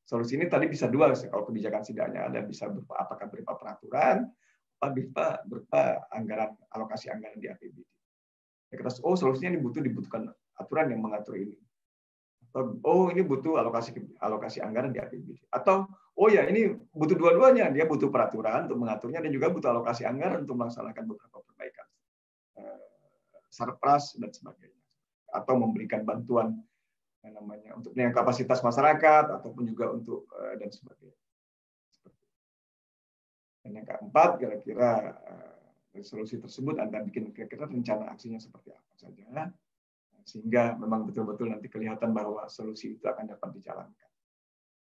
Solusi ini tadi bisa dua, kalau kebijakan setidaknya ada bisa berupa, apakah berupa peraturan, apa berupa anggaran, alokasi anggaran di APBD. Kira-kira, oh solusinya ini dibutuhkan aturan yang mengatur ini. Atau, oh ini butuh alokasi anggaran di APBD. Atau, oh ya ini butuh dua-duanya, dia butuh peraturan untuk mengaturnya, dan juga butuh alokasi anggaran untuk melaksanakan beberapa perbaikan. Sarpras dan sebagainya, atau memberikan bantuan yang namanya untuk peningkatan kapasitas masyarakat, ataupun juga untuk dan sebagainya. Dan yang keempat, kira-kira dari solusi tersebut Anda bikin kira-kira rencana aksinya seperti apa saja, sehingga memang betul-betul nanti kelihatan bahwa solusi itu akan dapat dijalankan.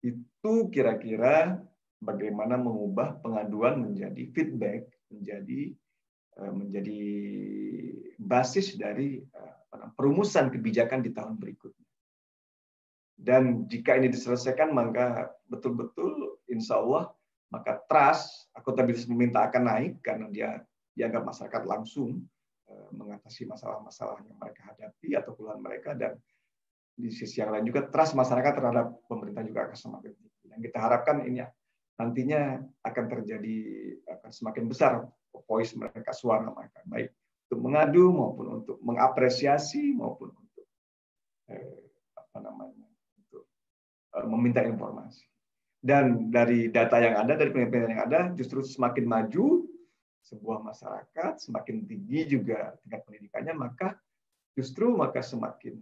Itu kira-kira bagaimana mengubah pengaduan menjadi feedback, menjadi basis dari perumusan kebijakan di tahun berikutnya. Dan jika ini diselesaikan, maka betul-betul insya Allah, maka trust, akuntabilitas pemerintah akan naik karena dia dianggap masyarakat langsung mengatasi masalah-masalah yang mereka hadapi atau keluhan mereka, dan di sisi yang lain juga trust masyarakat terhadap pemerintah juga akan semakin tinggi. Yang kita harapkan ini nantinya akan terjadi, akan semakin besar voice mereka, suara mereka, baik untuk mengadu maupun untuk mengapresiasi maupun untuk meminta informasi. Dan dari data yang ada, dari penelitian yang ada, justru semakin maju sebuah masyarakat, semakin tinggi juga tingkat pendidikannya, maka semakin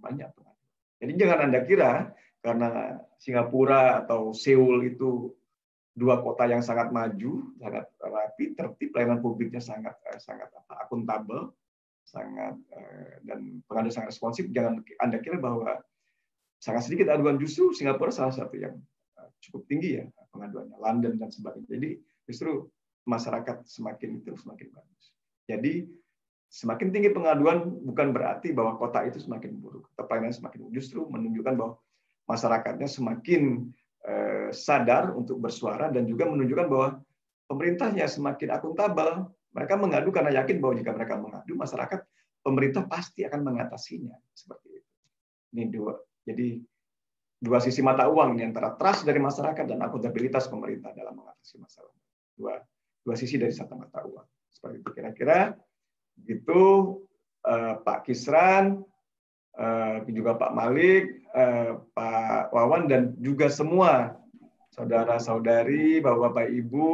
banyak pengaduan. Jadi jangan Anda kira karena Singapura atau Seoul itu dua kota yang sangat maju, sangat rapi, tertib, pelayanan publiknya sangat akuntabel, dan pengaduan sangat responsif. Jangan Anda kira bahwa sangat sedikit aduan. Justru Singapura salah satu yang cukup tinggi ya pengaduannya, London dan sebagainya. Jadi justru masyarakat semakin bagus. Jadi semakin tinggi pengaduan bukan berarti bahwa kota itu semakin buruk, atau pelayanan semakin buruk. Justru menunjukkan bahwa masyarakatnya semakin sadar untuk bersuara, dan juga menunjukkan bahwa pemerintahnya semakin akuntabel. Mereka mengadu karena yakin bahwa jika mereka mengadu, masyarakat, pemerintah pasti akan mengatasinya. Seperti itu. Ini dua sisi mata uang nih, antara trust dari masyarakat dan akuntabilitas pemerintah dalam mengatasi masalah. Dua sisi dari satu mata uang. Seperti itu kira-kira. Gitu Pak Kisran, juga Pak Malik, Pak Wawan, dan juga semua saudara-saudari, Bapak-Bapak, Ibu,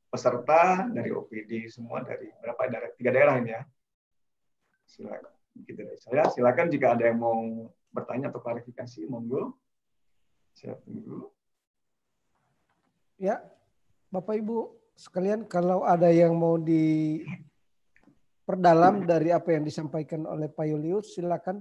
peserta dari OPD semua dari berapa daerah? 3 daerah ini ya. Silakan. Gitu dari saya. Silakan jika ada yang mau bertanya atau klarifikasi, monggo. Saya tunggu. Ya, Bapak Ibu sekalian, kalau ada yang mau diperdalam dari apa yang disampaikan oleh Pak Julius, silakan.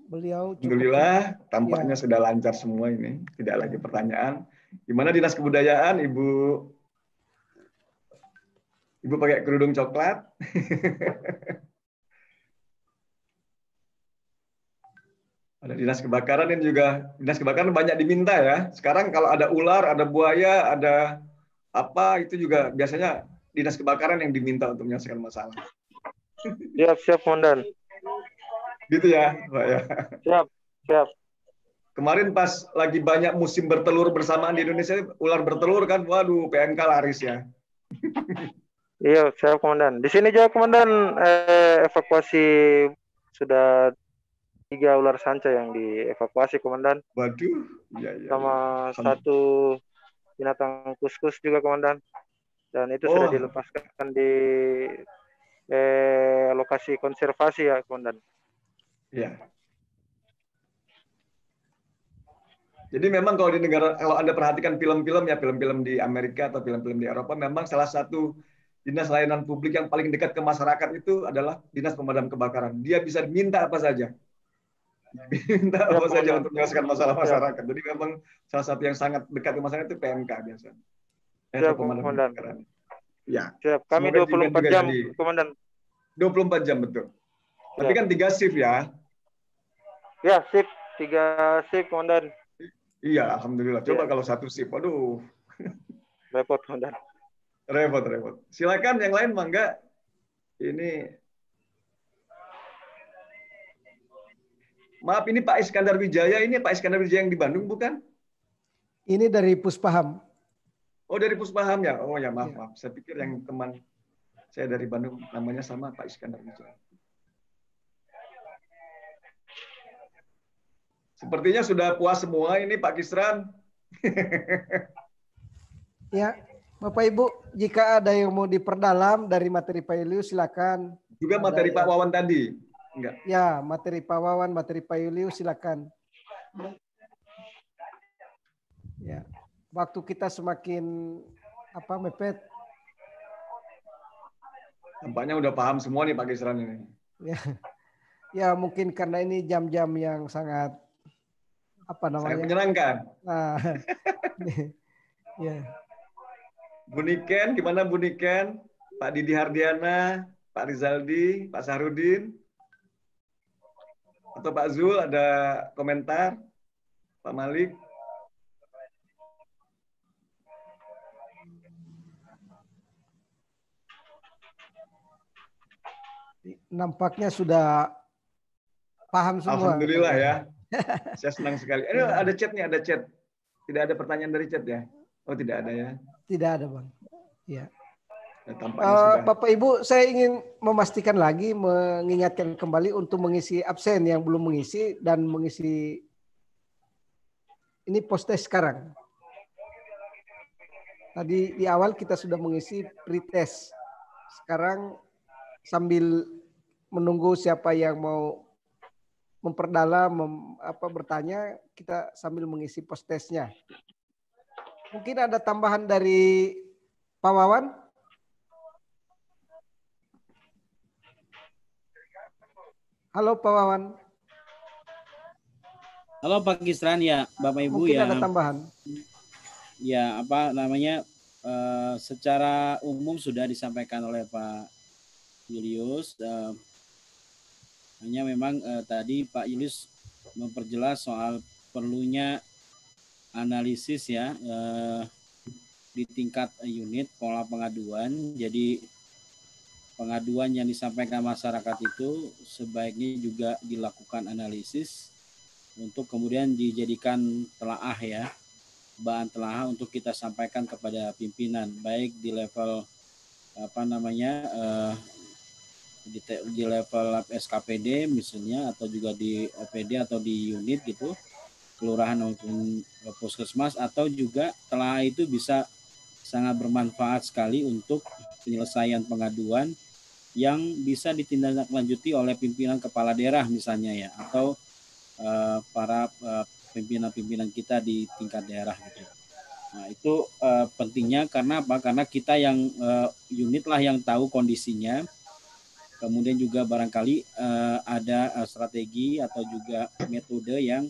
Beliau alhamdulillah tampaknya sudah lancar semua ini, tidak lagi pertanyaan. Gimana Dinas Kebudayaan, Ibu pakai kerudung coklat? Ada Dinas Kebakaran, ini juga Dinas Kebakaran banyak diminta ya. Sekarang kalau ada ular, ada buaya, ada apa, itu juga biasanya Dinas Kebakaran yang diminta untuk menyelesaikan masalah. Siap, Komandan. Gitu ya, Pak ya. Siap. Kemarin pas lagi banyak musim bertelur bersamaan di Indonesia, ular bertelur kan, waduh, PMK laris ya. Iya, siap Komandan. Di sini juga Komandan evakuasi sudah 3 ular sanca yang dievakuasi Komandan. Waduh, iya. Sama 1 binatang kuskus juga Komandan. Dan itu sudah dilepaskan di lokasi konservasi ya Komandan. Iya. Jadi memang kalau di negara, kalau Anda perhatikan film-film ya, film-film di Amerika atau film-film di Eropa, memang salah satu dinas layanan publik yang paling dekat ke masyarakat itu adalah Dinas Pemadam Kebakaran. Dia bisa minta apa saja. Minta apa saja untuk menyelesaikan masalah masyarakat. Jadi memang salah satu yang sangat dekat ke masyarakat itu PMK biasanya. Siap, Komandan. Ya. Siap. Kami 24 jam, Komandan. 24 jam, betul. Tapi kan 3 shift ya. Ya, shift. 3 shift, Komandan. Iya, alhamdulillah. Coba kalau 1 shift, waduh. Repot, Komandan. Repot. Silakan yang lain, mangga. Ini maaf, ini Pak Iskandar Wijaya. Ini Pak Iskandar Wijaya yang di Bandung, bukan? Ini dari Puspaham. Oh, dari Puspaham ya? Oh ya, maaf. Saya pikir yang teman saya dari Bandung, namanya sama Pak Iskandar Wijaya. Sepertinya sudah puas semua ini Pak Kisran. Ya, Bapak Ibu, jika ada yang mau diperdalam dari materi Pak Julius, silakan. Juga materi Pak Wawan tadi. Enggak. Ya, materi Pak Wawan, materi Pak Julius, silakan. Ya, waktu kita semakin mepet. Tampaknya udah paham semua nih Pak Kisran ini. Ya, mungkin karena ini jam-jam yang sangat sangat menyenangkan. Nah, ya. Bu Niken, gimana Bu Niken? Pak Didi Hardiana, Pak Rizaldi, Pak Sahrudin. atau Pak Zul ada komentar? Pak Malik? Nampaknya sudah paham semua. Alhamdulillah ya. Saya senang sekali. Ini ada chatnya, ada chat. Tidak ada pertanyaan dari chat ya? Oh tidak ada ya? Tidak ada Bang. Ya. Tampaknya sudah. Bapak Ibu, saya ingin memastikan lagi, mengingatkan kembali untuk mengisi absen yang belum mengisi dan mengisi ini post-test sekarang. Tadi di awal kita sudah mengisi pre-test. Sekarang sambil menunggu siapa yang mau memperdalam, bertanya, kita sambil mengisi post-testnya. Mungkin ada tambahan dari Pak Wawan? Halo Pak Wawan. Halo Pak Kisran, ya Bapak Ibu. Mungkin ya. Ada tambahan. Ya, secara umum sudah disampaikan oleh Pak Julius. Hanya memang tadi Pak Julius memperjelas soal perlunya analisis ya di tingkat unit pola pengaduan. Jadi pengaduan yang disampaikan masyarakat itu sebaiknya juga dilakukan analisis untuk kemudian dijadikan telaah ya, bahan telaah untuk kita sampaikan kepada pimpinan, baik di level di level SKPD misalnya, atau juga di OPD atau di unit gitu, kelurahan maupun puskesmas, atau juga telaah itu bisa sangat bermanfaat sekali untuk penyelesaian pengaduan yang bisa ditindaklanjuti oleh pimpinan kepala daerah misalnya ya, atau para pimpinan-pimpinan kita di tingkat daerah gitu. Nah itu pentingnya karena apa? Karena kita yang unit lah yang tahu kondisinya. Kemudian juga barangkali ada strategi atau juga metode yang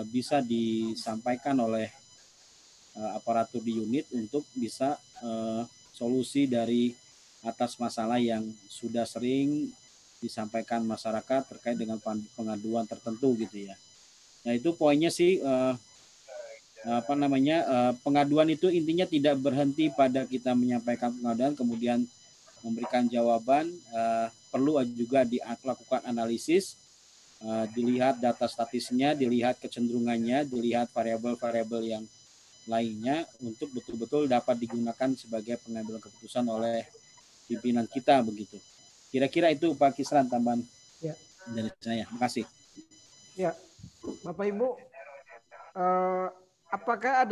bisa disampaikan oleh aparatur di unit untuk bisa solusi dari atas masalah yang sudah sering disampaikan masyarakat terkait dengan pengaduan tertentu gitu ya. Nah itu poinnya sih pengaduan itu intinya tidak berhenti pada kita menyampaikan pengaduan kemudian memberikan jawaban, perlu juga dilakukan analisis, dilihat data statistiknya, dilihat kecenderungannya, dilihat variabel-variabel yang lainnya untuk betul-betul dapat digunakan sebagai pengambilan keputusan oleh pimpinan kita begitu. Kira-kira itu Pak Kisran tambahan dari saya. Terima kasih. Ya, Bapak Ibu, apakah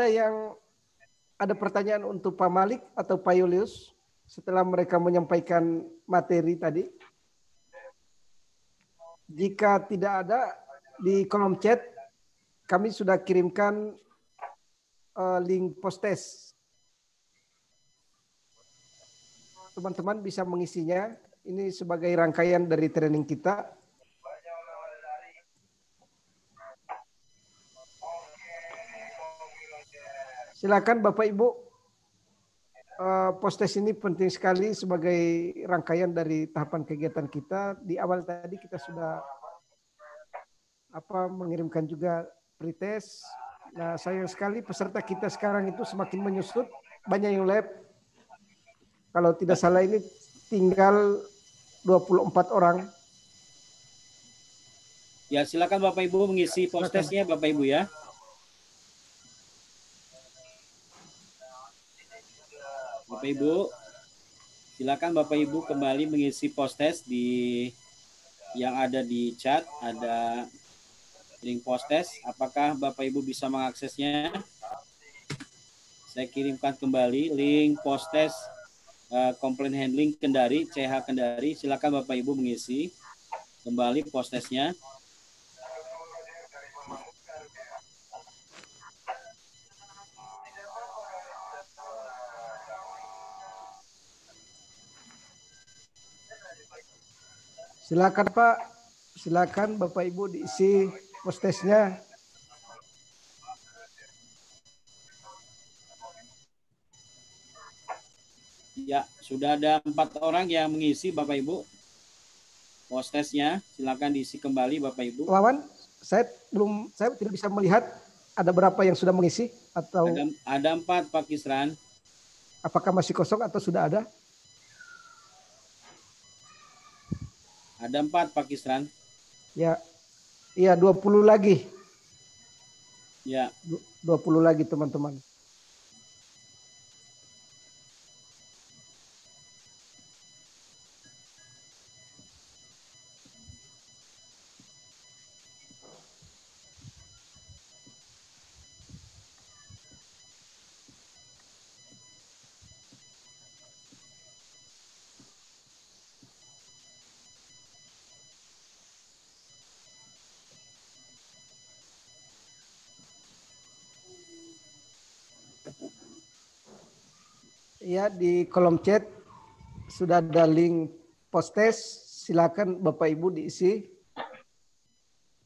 ada pertanyaan untuk Pak Malik atau Pak Julius setelah mereka menyampaikan materi tadi? Jika tidak ada, di kolom chat kami sudah kirimkan link post-test. Teman-teman bisa mengisinya. Ini sebagai rangkaian dari training kita. Silakan Bapak Ibu. Post-test ini penting sekali sebagai rangkaian dari tahapan kegiatan kita. Di awal tadi kita sudah mengirimkan juga pretest. Nah, sayang sekali peserta kita sekarang itu semakin menyusut, banyak yang lab. Kalau tidak salah ini tinggal 24 orang. Ya, silakan Bapak Ibu mengisi post-testnya Bapak Ibu ya. Bapak Ibu, silakan Bapak Ibu kembali mengisi post-test yang ada di chat, ada link post-test. Apakah Bapak Ibu bisa mengaksesnya? Saya kirimkan kembali link post-test complaint handling Kendari, CH Kendari. Silakan Bapak Ibu mengisi kembali post-testnya. Silakan Pak, silakan Bapak Ibu diisi post-testnya. Ya, sudah ada 4 orang yang mengisi Bapak Ibu. postesnya, silakan diisi kembali Bapak Ibu. Wawan, saya tidak bisa melihat ada berapa yang sudah mengisi atau ada 4 Pak Kisran. Apakah masih kosong atau sudah ada? Ada 4 Pak Kisran. Ya. Iya, 20 lagi. Ya. 20 lagi teman-teman. Ya, di kolom chat sudah ada link postes. Silakan Bapak Ibu diisi.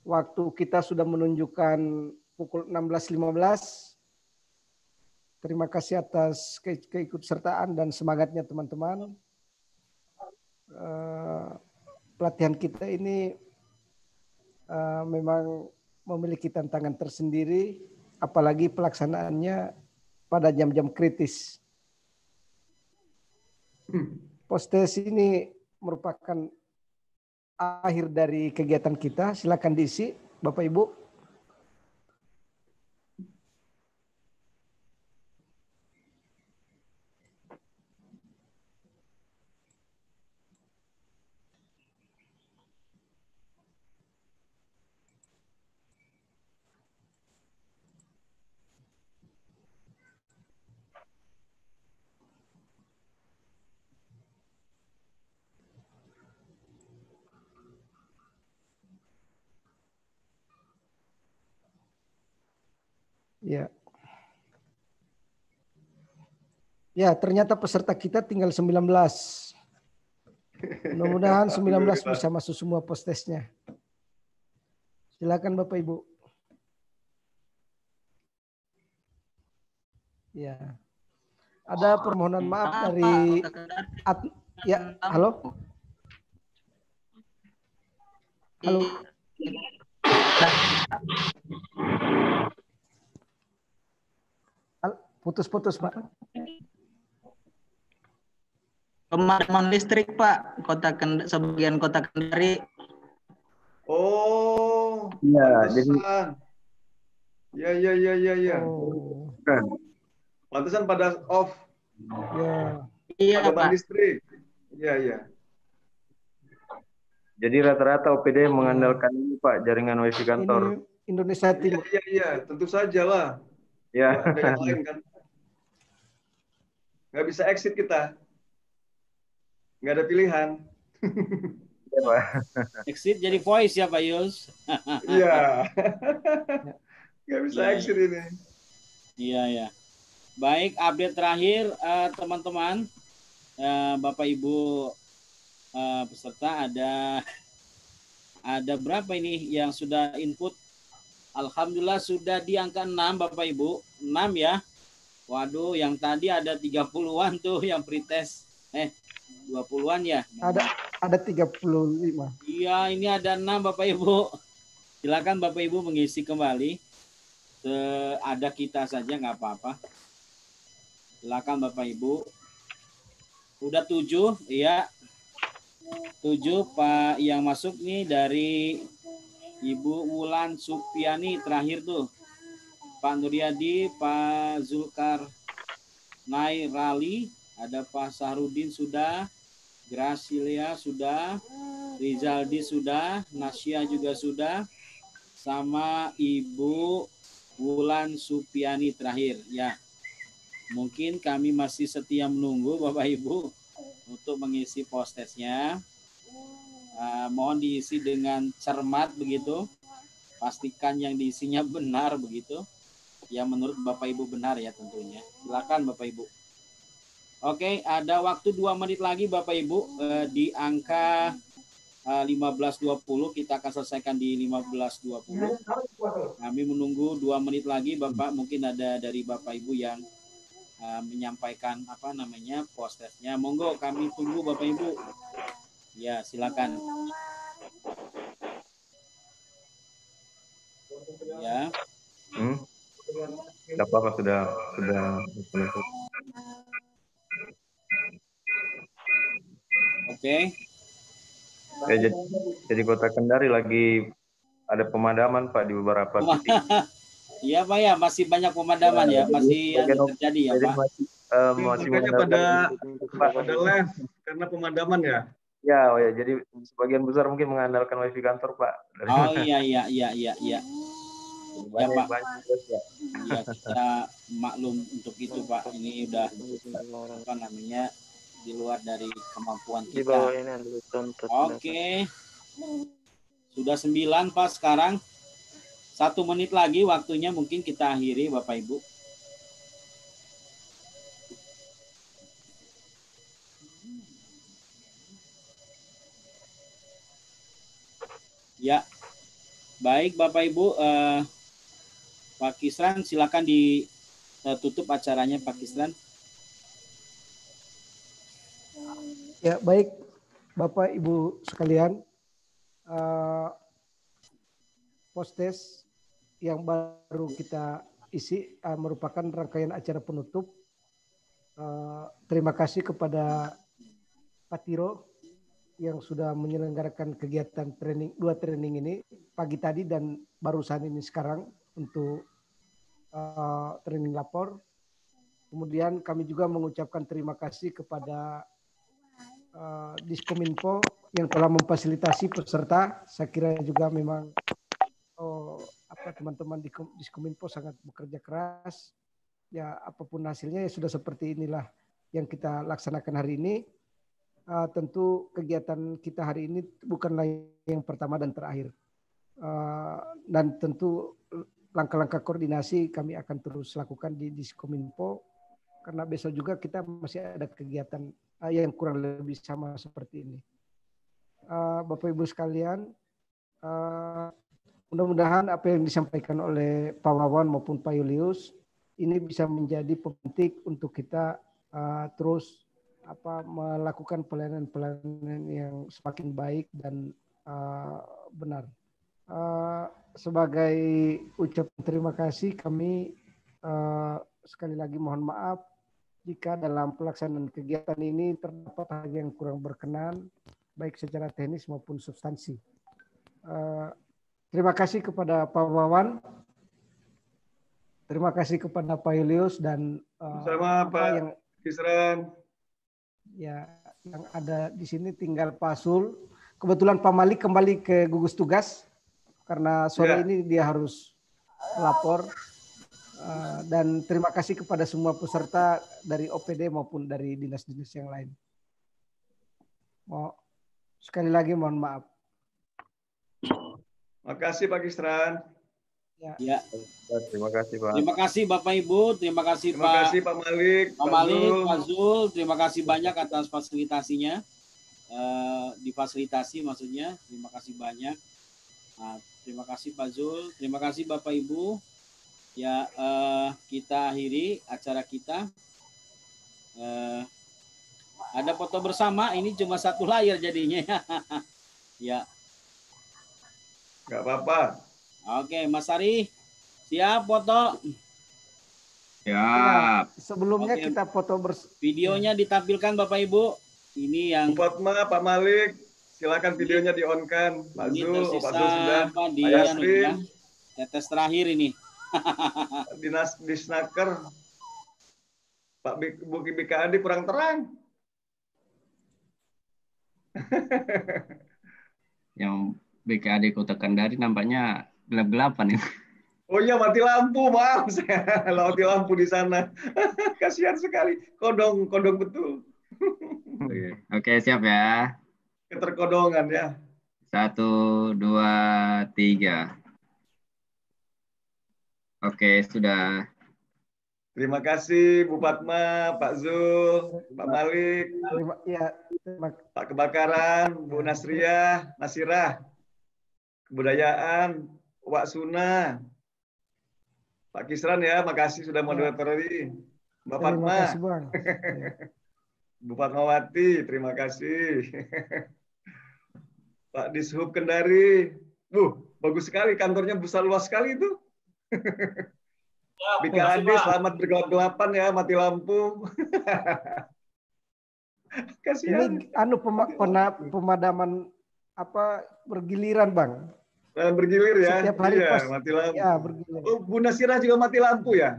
Waktu kita sudah menunjukkan pukul 16.15. Terima kasih atas keikutsertaan dan semangatnya teman-teman. Pelatihan kita ini memang memiliki tantangan tersendiri, apalagi pelaksanaannya pada jam-jam kritis. Postes ini merupakan akhir dari kegiatan kita. Silakan diisi, Bapak Ibu. Ya. Ya, ternyata peserta kita tinggal 19. Mudah-mudahan 19 bisa masuk semua postesnya. Silakan Bapak Ibu. Ya. Ada permohonan maaf dari ya, halo. Halo. Putus-putus, Pak. Pemadaman listrik, Pak. Sebagian kota Kendari. Oh, ya, pantesan. Ya. Oh. Pantesan pada off. Ya. Iya, Pemadaman Pak. listrik. Iya. Jadi rata-rata OPD mengandalkan ini Pak, jaringan wifi kantor. Ini Indonesia Timur. Iya, tentu saja lah. Ya. Nggak ada yang lain kan. Nggak bisa exit kita. Nggak ada pilihan. Ya, Pak. Exit jadi voice ya Pak Yus. Iya. Nggak bisa Iya, exit ini. Iya. Baik, update terakhir teman-teman. Bapak Ibu peserta ada berapa ini yang sudah input? Alhamdulillah sudah di angka 6 Bapak Ibu. 6 ya. Waduh, yang tadi ada 30-an tuh yang pretest. 20-an ya. Ada 35. Iya, ini ada 6 Bapak Ibu. Silakan Bapak Ibu mengisi kembali. Ada kita saja nggak apa-apa. Silakan Bapak Ibu. Udah 7, ya. 7 Pak yang masuk nih dari Ibu Wulan Supiani terakhir tuh. Pak Nuryadi, Pak Zulkar Nairali, ada Pak Sahrudin sudah, Gracilia sudah, Rizaldi sudah, Nasya juga sudah, sama Ibu Wulan Supiani terakhir ya. Mungkin kami masih setia menunggu Bapak Ibu untuk mengisi postesnya. Mohon diisi dengan cermat begitu. Pastikan yang diisinya benar begitu. Ya menurut Bapak Ibu benar ya tentunya. Silakan Bapak Ibu. Oke, ada waktu 2 menit lagi Bapak Ibu di angka 15.20 kita akan selesaikan di 15.20. Kami menunggu 2 menit lagi Bapak, mungkin ada dari Bapak Ibu yang menyampaikan postesnya. Monggo kami tunggu Bapak Ibu. Ya, silakan. Ya. Tidak apa-apa, sudah. Oke. Jadi Kota Kendari lagi ada pemadaman Pak di beberapa titik. Iya Pak ya, masih banyak pemadaman ya, masih terjadi ya Pak. Masih makanya pada live karena pemadaman ya. Ya, oh ya, jadi sebagian besar mungkin mengandalkan wifi kantor Pak. Oh iya. Ya Pak. Ya kita maklum untuk itu Pak. Ini udah apa namanya di luar dari kemampuan kita. Oke. Sudah 9 Pak sekarang. 1 menit lagi waktunya, mungkin kita akhiri Bapak Ibu. Ya, baik Bapak Ibu, Pak Kisran silakan ditutup acaranya Pak Kisran. Ya baik Bapak Ibu sekalian, postes yang baru kita isi merupakan rangkaian acara penutup. Terima kasih kepada Pak Tiro yang sudah menyelenggarakan kegiatan dua training ini pagi tadi dan barusan ini sekarang untuk training lapor. Kemudian kami juga mengucapkan terima kasih kepada Diskominfo yang telah memfasilitasi peserta. Saya kira juga memang teman-teman di Diskominfo sangat bekerja keras. Ya apapun hasilnya ya sudah seperti inilah yang kita laksanakan hari ini. Tentu kegiatan kita hari ini bukanlah yang pertama dan terakhir. Dan tentu langkah-langkah koordinasi kami akan terus lakukan di Diskominfo karena besok juga kita masih ada kegiatan yang kurang lebih sama seperti ini. Bapak Ibu sekalian, mudah-mudahan apa yang disampaikan oleh Pak Wawan maupun Pak Julius ini bisa menjadi pemantik untuk kita terus melakukan pelayanan-pelayanan yang semakin baik dan benar. Sebagai ucapan terima kasih kami sekali lagi mohon maaf jika dalam pelaksanaan kegiatan ini terdapat hal yang kurang berkenan baik secara teknis maupun substansi. Terima kasih kepada Pak Wawan. Terima kasih kepada Pak Julius dan sama Pak Kisran. Ya, yang ada di sini tinggal Pak Sul. Kebetulan Pak Malik kembali ke gugus tugas karena sore ini dia harus lapor. Dan terima kasih kepada semua peserta dari OPD maupun dari dinas-dinas yang lain. Sekali lagi mohon maaf. Makasih Pak Kisran. Ya. Terima kasih Pak. Terima kasih Bapak Ibu, terima kasih Pak Malik, Pak Zul, terima kasih banyak atas fasilitasinya. Difasilitasi maksudnya, terima kasih banyak. Terima kasih Pak Zul, terima kasih Bapak Ibu. Ya, kita akhiri acara kita. Ada foto bersama, ini cuma 1 layar jadinya. Ya. Nggak apa-apa. Oke, Mas Ari, siap foto? Ya. Sebelumnya kita foto videonya ditampilkan Bapak Ibu. Ini yang Bu Fatma, Pak Malik, silakan videonya di-on-kan. Pak Zul sudah. Pak Yasrin. Tetes terakhir ini. Disnaker. Pak Buki BKAD kurang terang. Yang BKAD Kota Kendari nampaknya gelap-gelapan ya. Oh iya, mati lampu, maaf saya mati lampu di sana. Kasihan sekali, kodong betul. Oke, siap ya. Keterkodongan ya. 1, 2, 3. Oke, sudah. Terima kasih Bu Fatma, Pak Zul, Pak Malik, Pak Kebakaran, Bu Nasriyah, Nasirah, Kebudayaan, Wak Suna, Pak Kisran ya, makasih sudah moderatori. Mbak Fatma, Bu Fatmawati, terima kasih. Pak Dishub Kendari, bagus sekali kantornya, besar luas sekali itu. BKAD selamat bergelap-gelapan ya, mati lampu. Kasihan. Ini pemadaman apa bergiliran, Bang. Bergilir ya. Setiap hari iya, pas. mati lampu. Ya, bergilir. Oh, Bu Nasirah juga mati lampu ya?